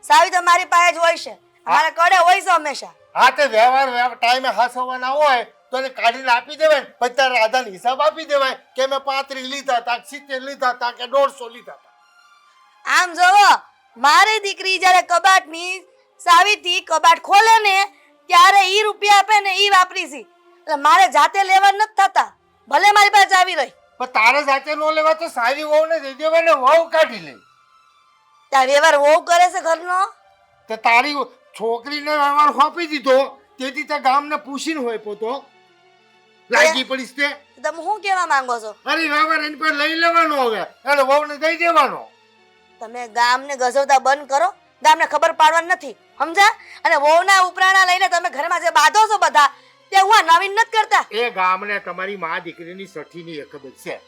સાવી તો મારી પાસે જ હોય છે, મારા કડે હોય છે હંમેશા. હા તે વ્યવહાર ટાઈમે હાસવાના હોય તો એને કાઢીને આપી દેવાય ને. પછી તારા રાધાને હિસાબ આપી દેવાય કે મેં 35 લીધા હતા, 70 લીધા હતા કે 150 લીધા હતા. આમ જોવો, મારી દીકરી જ્યારે કબાટની સાવીથી કબાટ ખોલે ને ત્યારે ઈ રૂપિયા આપે ને ઈ વાપરી છે. એટલે મારે જાતે લેવા નથી થતા, ભલે મારી પાસે આવી રહી. પણ તારે જાતે નો લેવા તો સારી વહુને દઈ દેવાય ને, વહુ કાઢી લે. ત્યાં વ્યવહાર વહુ કરે છે ઘરનો. તે તારી છોકરીને વ્યવહાર સોંપી દીધો તેથી તે ગામને પૂછીને હોય પોતો લાગી પડીશ તે. તમે શું કહેવા માંગો છો? અરે વ્યવહાર એની પર લઈ લેવાનો હવે અને વહુને દઈ દેવાનો. તમે ગામને ગજવતા બંધ કરો, ગામને ખબર પાડવાની નથી, સમજા? અને વહુના ઉપરાણા લઈને તમે ઘરમાં જે બાંધો છો બધા તે હું આ નવીન નથી કરતા. એ ગામને તમારી મા દીકરીની સઠીની એક ખબર છે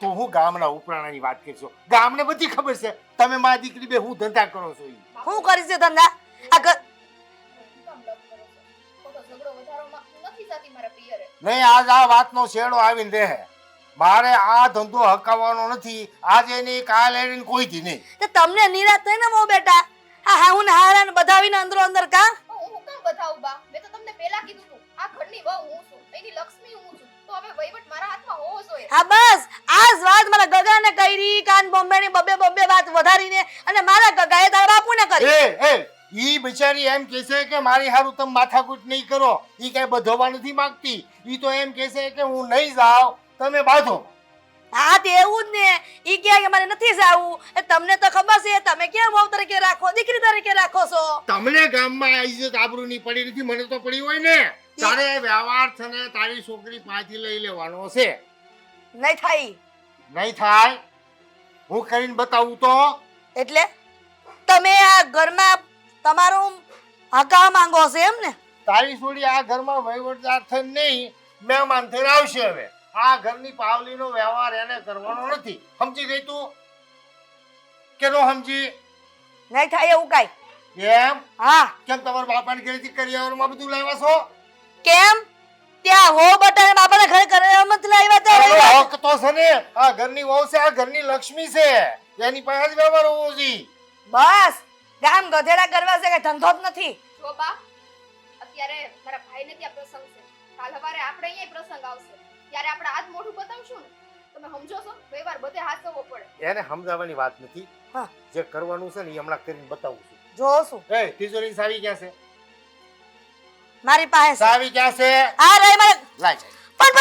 તો હું ગામના ઉપરાણાની વાત કરશો? ગામને બધી ખબર છે તમે મા દીકરી બે હું ધંધા કરો છો ઈ. શું કરીશ તે ધંધા? આ શું કામ લપ કરો છો? ખોટો ઝઘડો વધારવામાં હું નથી જાતી મારા પિયરે. નહીં, આજ આ વાતનો છેડો આવીને રહે. મારે આ ધંધો હકાવવાનો નથી, આજે નહીં કાલ એની કોઈથી નહીં. તે તમને નિરાશ થઈ ને મો બેટા, હા હું ને હારાને બધાવીને અંદરો અંદર કા. પણ હું કામ બતાવું બા? મેં તો તમને પહેલા કીધું હતું આ ઘરની વહુ હું છું, એની લક્ષ્મી હું છું, તો હવે વહીવટ મારા હાથમાં હોવો જોઈએ. હા બસ આ જ વાત મારા ગગાને કરી, કાન બોમ્બેની બબે બબે વાત વધારીને અને મારા ગગાએ તારા બાપુને કરી. ઈ બિચારી એમ કહેશે કે મારી હારું તમે માથાકૂટ નહીં કરો. ઈ કઈ બધોવા નથી માંગતી. ઈ તો એમ કહેશે કે હું નહીં જાઉં, તમે બાંધો. હા તે એવું જ ને, ઈ કહે કે મારે નથી જાવું. એ તમને તો ખબર છે તમે કેમ વહુ તરીકે રાખો, દીકરી તરીકે રાખો છો. તમને ગામમાં આ ઇજ્જત આબરૂ ની પડી નથી, મને તો પડી હોય ને. તારે વ્યવહાર છે ને તારી છોકરી પાછી લઈ લેવાનો છે. નહીં થાય. નહીં થાય? હું કરીને બતાવું તો. એટલે તમે આ ઘરમાં તમારું હકા માંગો છો એમ ને? તારી છોડી આ ઘરમાં વહીવટદાર થઈને નહીં મહેમાન થઈને આવશે. હવે આ ઘરની પાવલીનો વ્યવહાર એને કરવાનો નથી. સમજી ગઈ તું કે નો સમજી? નહીં થાય એવું કાંઈ. એમ? હા. કેમ તમારા બાપાને ઘરેથી કરિયાવરમાં બધું લાવ્યા છો? કેમ? ત્યાં હો બટાને બાપાના ઘરે કરે એમ જ લાવ્યા તા. તારો હક તો છે ને, આ ઘરની વહુ છે, આ ઘરની લક્ષ્મી છે, એની પાસે જ વ્યવહાર હોવો જોઈએ. બસ ગામ ગધેડા કરવા છે કે ધંધો જ નથી. જો બા, અત્યારે મારા ભાઈને ત્યાં પ્રસંગ છે, કાલ સવારે આપણે અહીંયા પ્રસંગ આવશે, ત્યારે આપણે આજ મોઢું બતાવશું ને, તમે સમજો છો? વ્યવહાર બધે હાચવવો પડે. એને સમજાવવાની વાત નથી. હા. જે કરવાનું છે ને એ હમણાં કરીને બતાવું છું. જો શું એ તિજોરી સાવી ક્યાં છે? મારી પાસે છે. સાવી ક્યાં છે? હા રે મારે લાય. પણ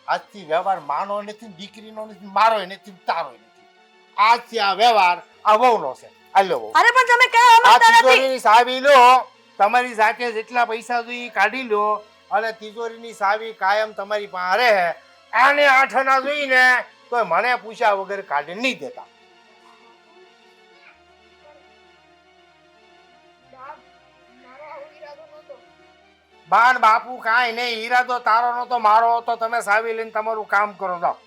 આજથી વ્યવહાર માનો નથી, દીકરીનો નથી, મારો નથી, તારો નથી. આજથી આ વ્યવહાર આ વહુનો છે. હાલો વહુ. અરે પણ તમે કઈ આ સમજતા નથી. તિજોરીની સાવી લો, તમારી જાતે જેટલા પૈસા જોઈએ કાઢી લો અને તિજોરીની સાવી કાયમ તમારી પાસે રહે. આને 8 આના જોઈને તો મને પૂછ્યા વગર કાઢી નહીં દેતા. બા, મારો આવો ઈરાદો નહોતો. બાન બાપુ કાંઈ નહીં, ઈરાદો તારો નતો મારો હતો. તમે સાવી લઈને તમારું કામ કરો જાઓ.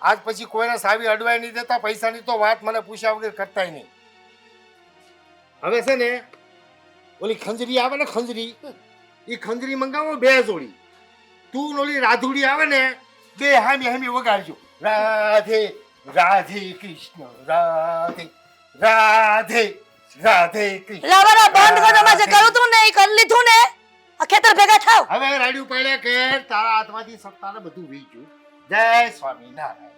આજ પછી કોઈને સાવી અડવાઈ નહીં દેતા. પૈસાની તો વાત મને પૂછ્યા વગર કરતાય નહીં. હવે છે ને ઓલી ખંજરી આવે ને, ખંજરી, એ ખંજરી મંગાવો 2 જોડી. તું ને ઓલી રાધુડી આવે ને 2 હામી હામી વગાડજો. રાધે રાધે કૃષ્ણ, રાધે રાધે રાધે કૃષ્ણ. લાવરા બંધ કરો. તમારે જે કરું તું ને એ કરી લીધું ને. આ ખેતર ભેગા થાવ. હવે રાડ્યું પડ્યા કે તારા હાથમાંથી સત્તાને બધું વી ગયું. જય સ્વામિનારાયણ.